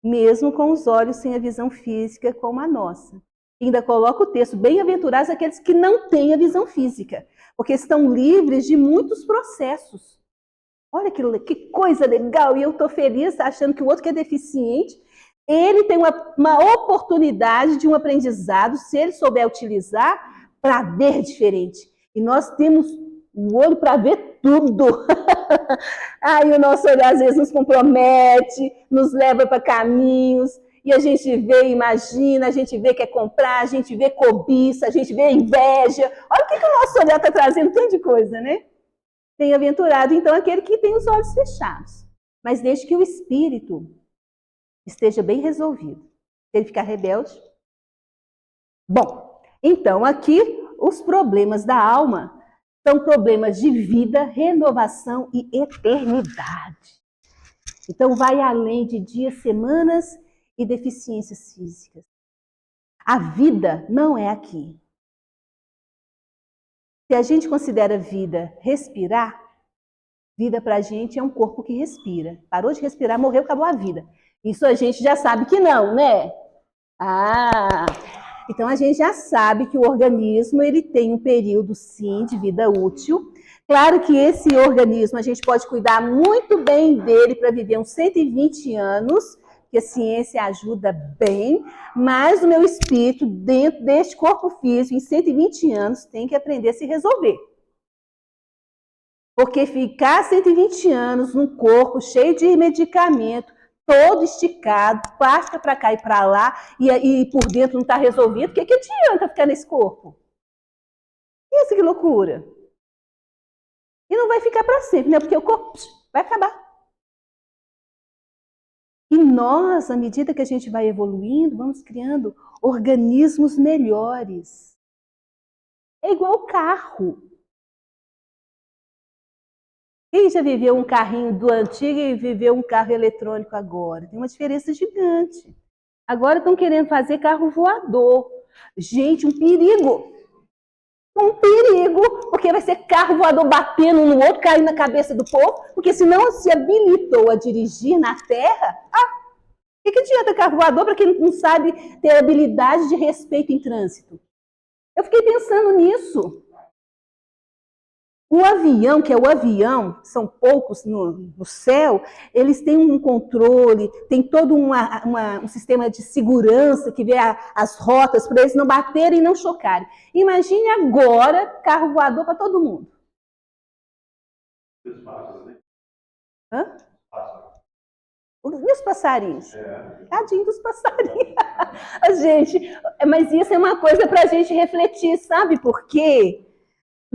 Mesmo com os olhos sem a visão física como a nossa. Ainda coloca o texto, bem-aventurados aqueles que não têm a visão física, porque estão livres de muitos processos. Olha que coisa legal, e eu estou feliz achando que o outro que é deficiente, ele tem uma oportunidade de um aprendizado, se ele souber utilizar, para ver diferente. E nós temos o olho para ver tudo. Aí o nosso olhar às vezes nos compromete, nos leva para caminhos, e a gente vê, imagina, a gente vê quer comprar, a gente vê cobiça, a gente vê inveja. Olha o que o nosso olhar está trazendo, tanto de coisa, né? Bem-aventurado, então, aquele que tem os olhos fechados. Mas desde que o espírito esteja bem resolvido. Se ele ficar rebelde. Bom, então aqui os problemas da alma são problemas de vida, renovação e eternidade. Então vai além de dias, semanas e deficiências físicas. A vida não é aqui. Se a gente considera vida respirar, vida para a gente é um corpo que respira. Parou de respirar, morreu, acabou a vida. Isso a gente já sabe que não, né? Então a gente já sabe que o organismo ele tem um período, sim, de vida útil. Claro que esse organismo a gente pode cuidar muito bem dele para viver uns 120 anos, que a ciência ajuda bem, mas o meu espírito, dentro deste corpo físico, em 120 anos, tem que aprender a se resolver. Porque ficar 120 anos num corpo cheio de medicamento, todo esticado, plástica para cá e para lá, e por dentro não está resolvido, o que adianta ficar nesse corpo? Isso, que loucura! E não vai ficar para sempre, né? Porque o corpo vai acabar. E nós, à medida que a gente vai evoluindo, vamos criando organismos melhores. É igual o carro. Quem já viveu um carrinho do antigo e viveu um carro eletrônico agora? Tem uma diferença gigante. Agora estão querendo fazer carro voador. Gente, um perigo. Um perigo, porque vai ser carro voador batendo um no outro, caindo na cabeça do povo, porque senão se habilitou a dirigir na terra, o que adianta carro voador para quem não sabe ter habilidade de respeito em trânsito? Eu fiquei pensando nisso. O avião, que é o avião, são poucos no céu, eles têm um controle, tem todo um sistema de segurança que vê as rotas para eles não baterem e não chocarem. Imagine agora carro voador para todo mundo. Os pássaros, né? Hã? Os passarinhos. Tadinho dos passarinhos. Gente, mas isso é uma coisa para a gente refletir, sabe por quê?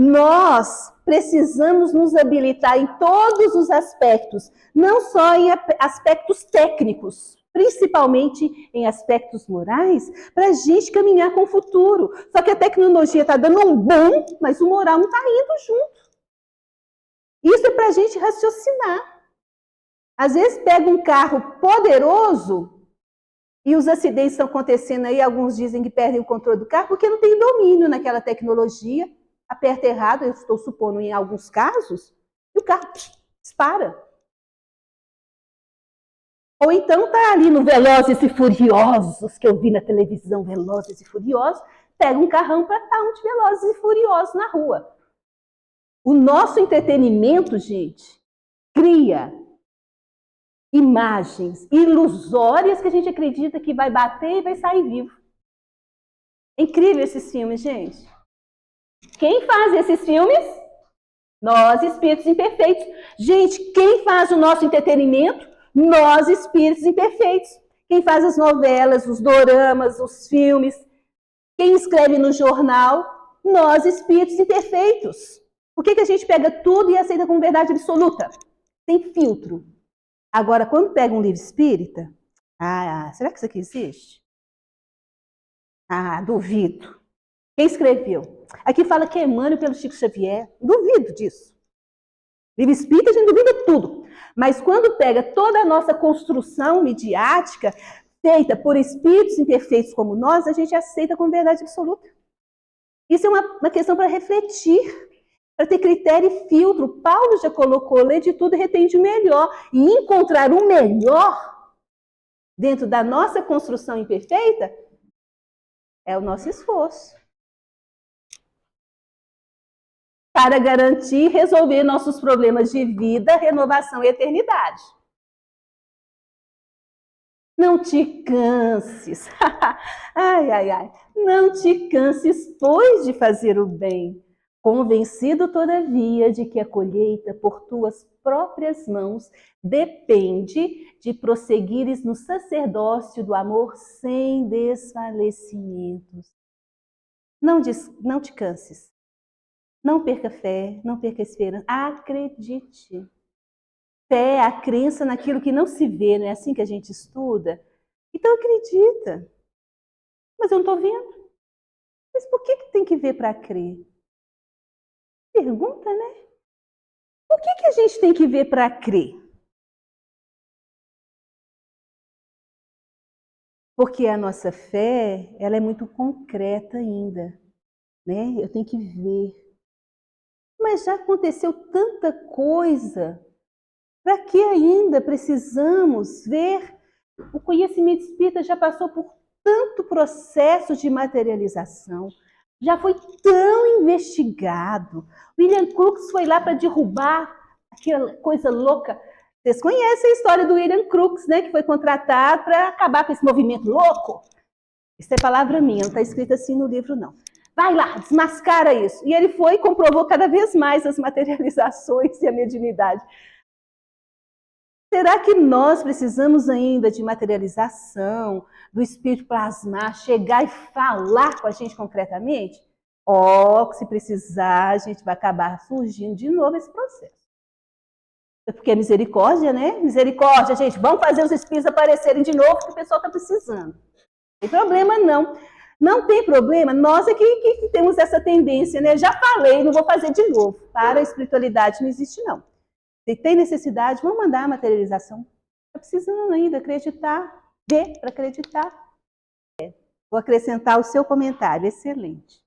Nós precisamos nos habilitar em todos os aspectos, não só em aspectos técnicos, principalmente em aspectos morais, para a gente caminhar com o futuro. Só que a tecnologia está dando um boom, mas o moral não está indo junto. Isso é para a gente raciocinar. Às vezes pega um carro poderoso e os acidentes estão acontecendo aí, alguns dizem que perdem o controle do carro porque não tem domínio naquela tecnologia, aperta errado, eu estou supondo em alguns casos, e o carro dispara. Ou então está ali no Velozes e Furiosos, que eu vi na televisão, Velozes e Furiosos, pega um carrão para estar um de Velozes e Furiosos na rua. O nosso entretenimento, gente, cria imagens ilusórias que a gente acredita que vai bater e vai sair vivo. É incrível esses filmes, gente. Quem faz esses filmes? Nós, espíritos imperfeitos. Gente, quem faz o nosso entretenimento? Nós, espíritos imperfeitos. Quem faz as novelas, os doramas, os filmes? Quem escreve no jornal? Nós, espíritos imperfeitos. Por que a gente pega tudo e aceita como verdade absoluta? Sem filtro. Agora, quando pega um livro espírita, será que isso aqui existe? Duvido. Quem escreveu? Aqui fala que é Emmanuel pelo Chico Xavier. Duvido disso. Livro espírita, a gente duvida tudo. Mas quando pega toda a nossa construção midiática, feita por espíritos imperfeitos como nós, a gente aceita como verdade absoluta. Isso é uma questão para refletir. Para ter critério e filtro. Paulo já colocou, lê de tudo e retém de melhor. E encontrar o melhor dentro da nossa construção imperfeita é o nosso esforço. Para garantir e resolver nossos problemas de vida, renovação e eternidade. Não te canses. Não te canses, pois, de fazer o bem. Convencido, todavia, de que a colheita por tuas próprias mãos depende de prosseguires no sacerdócio do amor sem desfalecimentos. Não te canses. Não perca fé, não perca esperança. Acredite. Fé é a crença naquilo que não se vê, não é assim que a gente estuda? Então acredita. Mas eu não estou vendo. Mas por que tem que ver para crer? Pergunta, né? Por que a gente tem que ver para crer? Porque a nossa fé, ela é muito concreta ainda, né? Eu tenho que ver. Mas já aconteceu tanta coisa. Para que ainda precisamos ver? O conhecimento espírita já passou por tanto processo de materialização. Já foi tão investigado. William Crookes foi lá para derrubar aquela coisa louca. Vocês conhecem a história do William Crookes, né? Que foi contratado para acabar com esse movimento louco. Isso é palavra minha, não está escrito assim no livro, não. Vai lá, desmascara isso. E ele foi e comprovou cada vez mais as materializações e a mediunidade. Será que nós precisamos ainda de materialização, do espírito plasmar, chegar e falar com a gente concretamente? Se precisar, a gente vai acabar surgindo de novo esse processo. Porque é misericórdia, né? Misericórdia, gente, vamos fazer os espíritos aparecerem de novo, que o pessoal está precisando. Não tem problema, não. Não tem problema, nós é que temos essa tendência, né? Já falei, não vou fazer de novo. Para a espiritualidade não existe, não. Se tem necessidade, vamos mandar a materialização. Está precisando ainda acreditar, ver para acreditar. Vou acrescentar o seu comentário, excelente.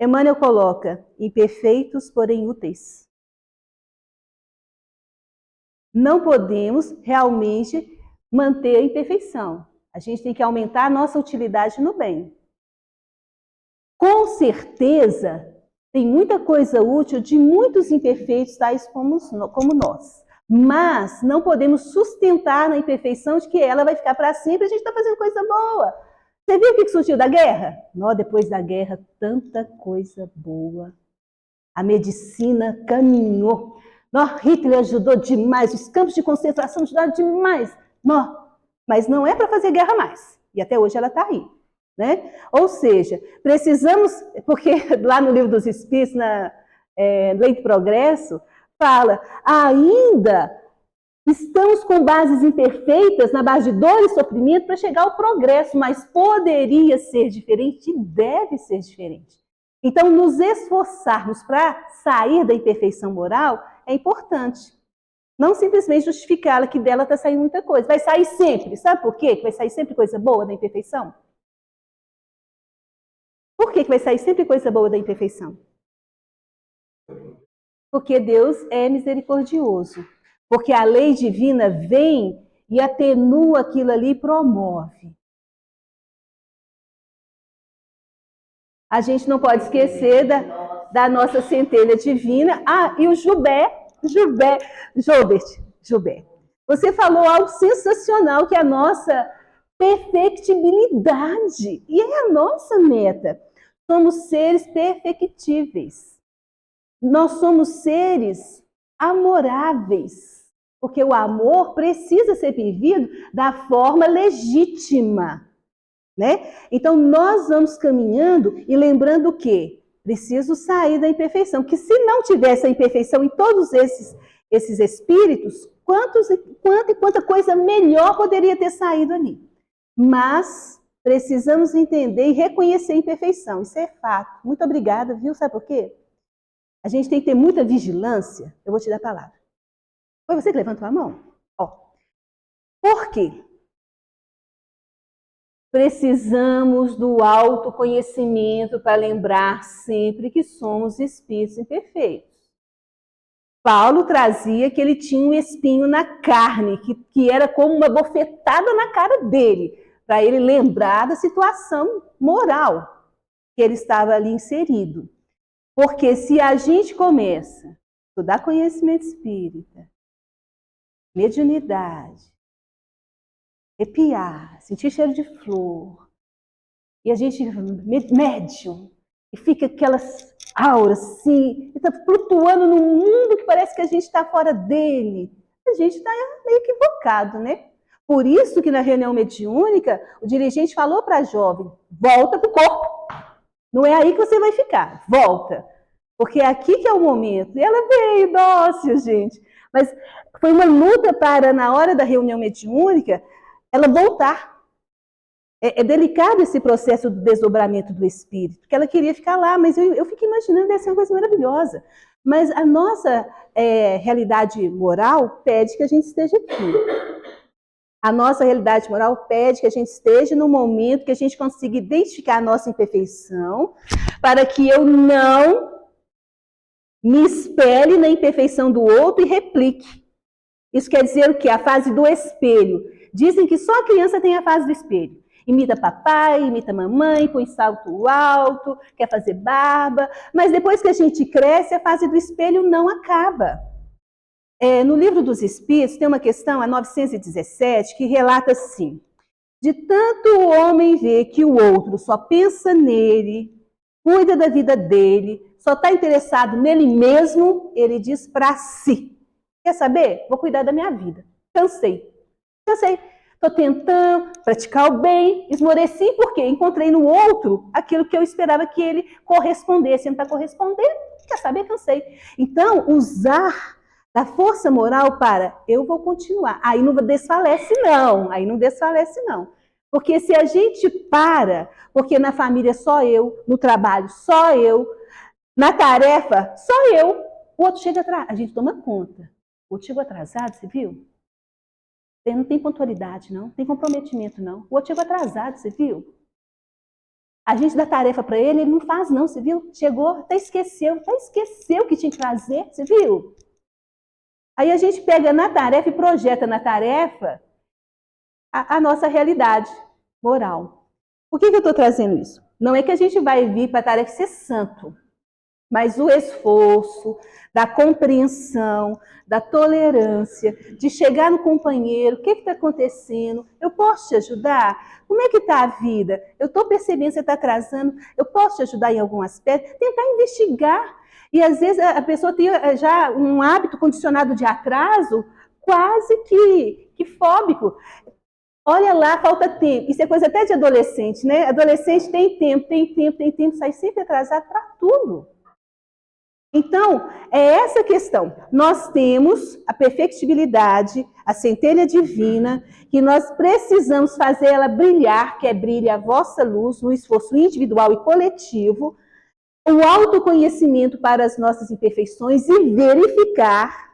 Emmanuel coloca, imperfeitos, porém úteis. Não podemos realmente manter a imperfeição. A gente tem que aumentar a nossa utilidade no bem. Com certeza, tem muita coisa útil de muitos imperfeitos, tais como nós. Mas não podemos sustentar na imperfeição de que ela vai ficar para sempre, a gente está fazendo coisa boa. Você viu o que surgiu da guerra? Depois da guerra, tanta coisa boa. A medicina caminhou. Hitler ajudou demais, os campos de concentração ajudaram demais. Mas não é para fazer guerra mais. E até hoje ela está aí. Né? Ou seja, precisamos, porque lá no Livro dos Espíritos, Lei do Progresso, fala, ainda estamos com bases imperfeitas, na base de dor e sofrimento, para chegar ao progresso, mas poderia ser diferente e deve ser diferente. Então, nos esforçarmos para sair da imperfeição moral é importante. Não simplesmente justificá-la que dela está saindo muita coisa. Vai sair sempre. Sabe por quê que vai sair sempre coisa boa da imperfeição? Por que vai sair sempre coisa boa da imperfeição? Porque Deus é misericordioso. Porque a lei divina vem e atenua aquilo ali e promove. A gente não pode esquecer da nossa centelha divina. E o Joubert. Você falou algo sensacional, que é a nossa perfectibilidade. E é a nossa meta. Somos seres perfectíveis. Nós somos seres amoráveis. Porque o amor precisa ser vivido da forma legítima. Né? Então, nós vamos caminhando e lembrando que preciso sair da imperfeição. Que se não tivesse a imperfeição em todos esses espíritos, quanta coisa melhor poderia ter saído ali. Mas precisamos entender e reconhecer a imperfeição. Isso é fato. Muito obrigada, viu? Sabe por quê? A gente tem que ter muita vigilância. Eu vou te dar a palavra. Foi você que levantou a mão? Por quê? Precisamos do autoconhecimento para lembrar sempre que somos espíritos imperfeitos. Paulo trazia que ele tinha um espinho na carne, que era como uma bofetada na cara dele, para ele lembrar da situação moral que ele estava ali inserido. Porque se a gente começa a estudar conhecimento espírita, mediunidade, arrepiar, sentir cheiro de flor, e a gente médium, e fica aquelas auras assim, está flutuando num mundo que parece que a gente está fora dele, a gente está meio equivocado, né? Por isso que na reunião mediúnica, o dirigente falou para a jovem, volta para o corpo, não é aí que você vai ficar, volta, porque é aqui que é o momento. E ela veio, dócil, gente, mas foi uma luta para, na hora da reunião mediúnica, ela voltar. É delicado esse processo do desdobramento do espírito, porque ela queria ficar lá, mas eu fico imaginando, deve ser uma coisa maravilhosa. Mas a nossa realidade moral pede que a gente esteja aqui. A nossa realidade moral pede que a gente esteja no momento que a gente consiga identificar a nossa imperfeição, para que eu não me espelhe na imperfeição do outro e replique. Isso quer dizer o quê? A fase do espelho. Dizem que só a criança tem a fase do espelho. Imita papai, imita mamãe, põe salto alto, quer fazer barba. Mas depois que a gente cresce, a fase do espelho não acaba. No Livro dos Espíritos tem uma questão, a 917, que relata assim: de tanto o homem ver que o outro só pensa nele, cuida da vida dele, só está interessado nele mesmo, ele diz para si: quer saber? Vou cuidar da minha vida. Cansei. Estou tentando praticar o bem, esmoreci porque encontrei no outro aquilo que eu esperava que ele correspondesse. Ele não está correspondendo, quer saber? Cansei. Então, usar da força moral para eu vou continuar. Aí não desfalece não. Porque se a gente para, porque na família só eu, no trabalho só eu, na tarefa só eu, o outro chega atrás, a gente toma conta. O outro chegou atrasado, você viu? Não tem pontualidade, não. Tem comprometimento, não. O outro chegou atrasado, você viu? A gente dá tarefa para ele, ele não faz, não, você viu? Chegou, até esqueceu que tinha que fazer, você viu? Aí a gente pega na tarefa e projeta na tarefa a nossa realidade moral. Por que eu estou trazendo isso? Não é que a gente vai vir para a tarefa ser santo, mas o esforço da compreensão, da tolerância, de chegar no companheiro, o que está acontecendo? Eu posso te ajudar? Como é que está a vida? Eu estou percebendo que você está atrasando, eu posso te ajudar em algum aspecto? Tentar investigar. E às vezes a pessoa tem já um hábito condicionado de atraso, quase que fóbico. Olha lá, falta tempo. Isso é coisa até de adolescente, né? Adolescente tem tempo, sai sempre atrasado para tudo. Então, é essa questão. Nós temos a perfectibilidade, a centelha divina, que nós precisamos fazer ela brilhar, que brilhe a vossa luz no esforço individual e coletivo, o autoconhecimento para as nossas imperfeições e verificar,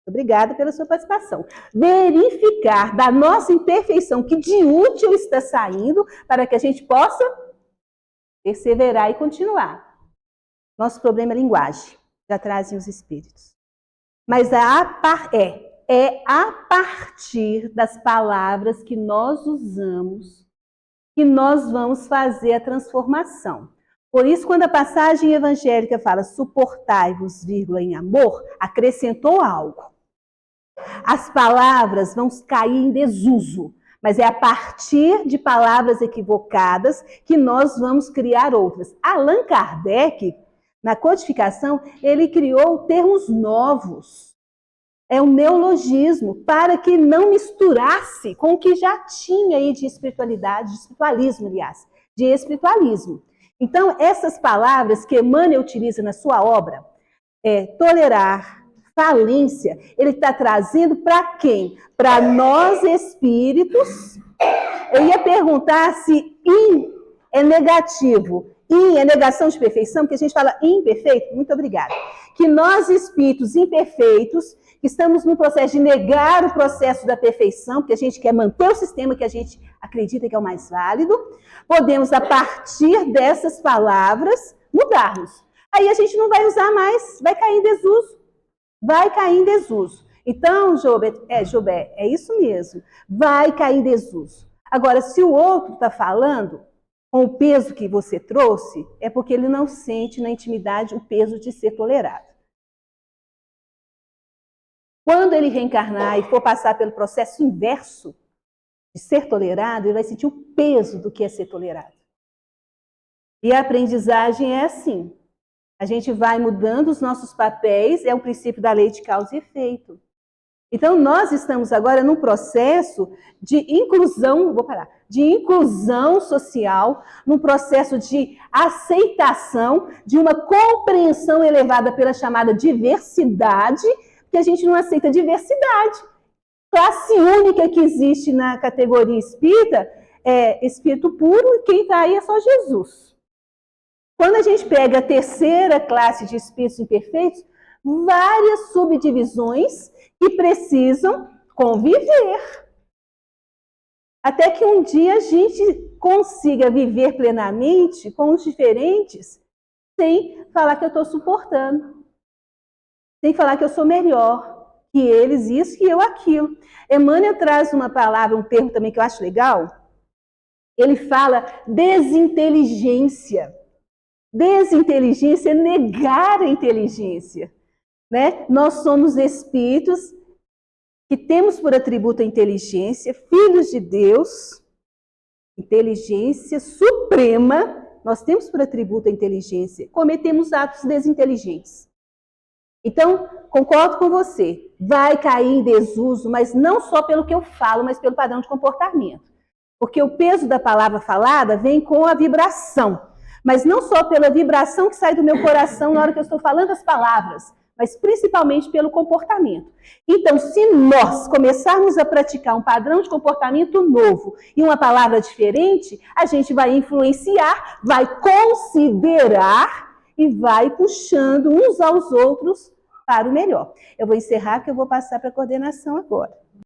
obrigada pela sua participação, verificar da nossa imperfeição que de útil está saindo para que a gente possa perseverar e continuar. Nosso problema é linguagem, já trazem os espíritos. Mas a partir das palavras que nós usamos que nós vamos fazer a transformação. Por isso, quando a passagem evangélica fala suportai-vos, em amor, acrescentou algo. As palavras vão cair em desuso, mas é a partir de palavras equivocadas que nós vamos criar outras. Allan Kardec, na codificação, ele criou termos novos. É um neologismo, para que não misturasse com o que já tinha aí de espiritualidade, de espiritualismo, aliás, de espiritualismo. Então, essas palavras que Emmanuel utiliza na sua obra, tolerar, falência, ele está trazendo para quem? Para nós espíritos. Eu ia perguntar se in é negativo. In é negação de perfeição, porque a gente fala imperfeito. Muito obrigada. Que nós espíritos imperfeitos, que estamos no processo de negar o processo da perfeição, porque a gente quer manter o sistema que a gente acredita que é o mais válido, podemos, a partir dessas palavras, mudarmos. Aí a gente não vai usar mais, vai cair em desuso. Vai cair em desuso. Então, Jobé, é isso mesmo. Vai cair em desuso. Agora, se o outro está falando com o peso que você trouxe, é porque ele não sente na intimidade o peso de ser tolerado. Quando ele reencarnar e for passar pelo processo inverso de ser tolerado, ele vai sentir o peso do que é ser tolerado. E a aprendizagem é assim. A gente vai mudando os nossos papéis, é o princípio da lei de causa e efeito. Então, nós estamos agora num processo de inclusão, de inclusão social, num processo de aceitação, de uma compreensão elevada pela chamada diversidade, que a gente não aceita diversidade. Classe única que existe na categoria espírita é espírito puro e quem está aí é só Jesus. Quando a gente pega a terceira classe de espíritos imperfeitos, várias subdivisões que precisam conviver. Até que um dia a gente consiga viver plenamente com os diferentes, sem falar que eu estou suportando, sem falar que eu sou melhor que eles, isso e eu aquilo. Emmanuel traz uma palavra, um termo também que eu acho legal. Ele fala desinteligência. Desinteligência é negar a inteligência, né? Nós somos espíritos que temos por atributo a inteligência, filhos de Deus, inteligência suprema, nós temos por atributo a inteligência, cometemos atos desinteligentes. Então, concordo com você, vai cair em desuso, mas não só pelo que eu falo, mas pelo padrão de comportamento. Porque o peso da palavra falada vem com a vibração. Mas não só pela vibração que sai do meu coração na hora que eu estou falando as palavras, mas principalmente pelo comportamento. Então, se nós começarmos a praticar um padrão de comportamento novo e uma palavra diferente, a gente vai influenciar, vai considerar e vai puxando uns aos outros para o melhor. Eu vou encerrar porque eu vou passar para a coordenação agora.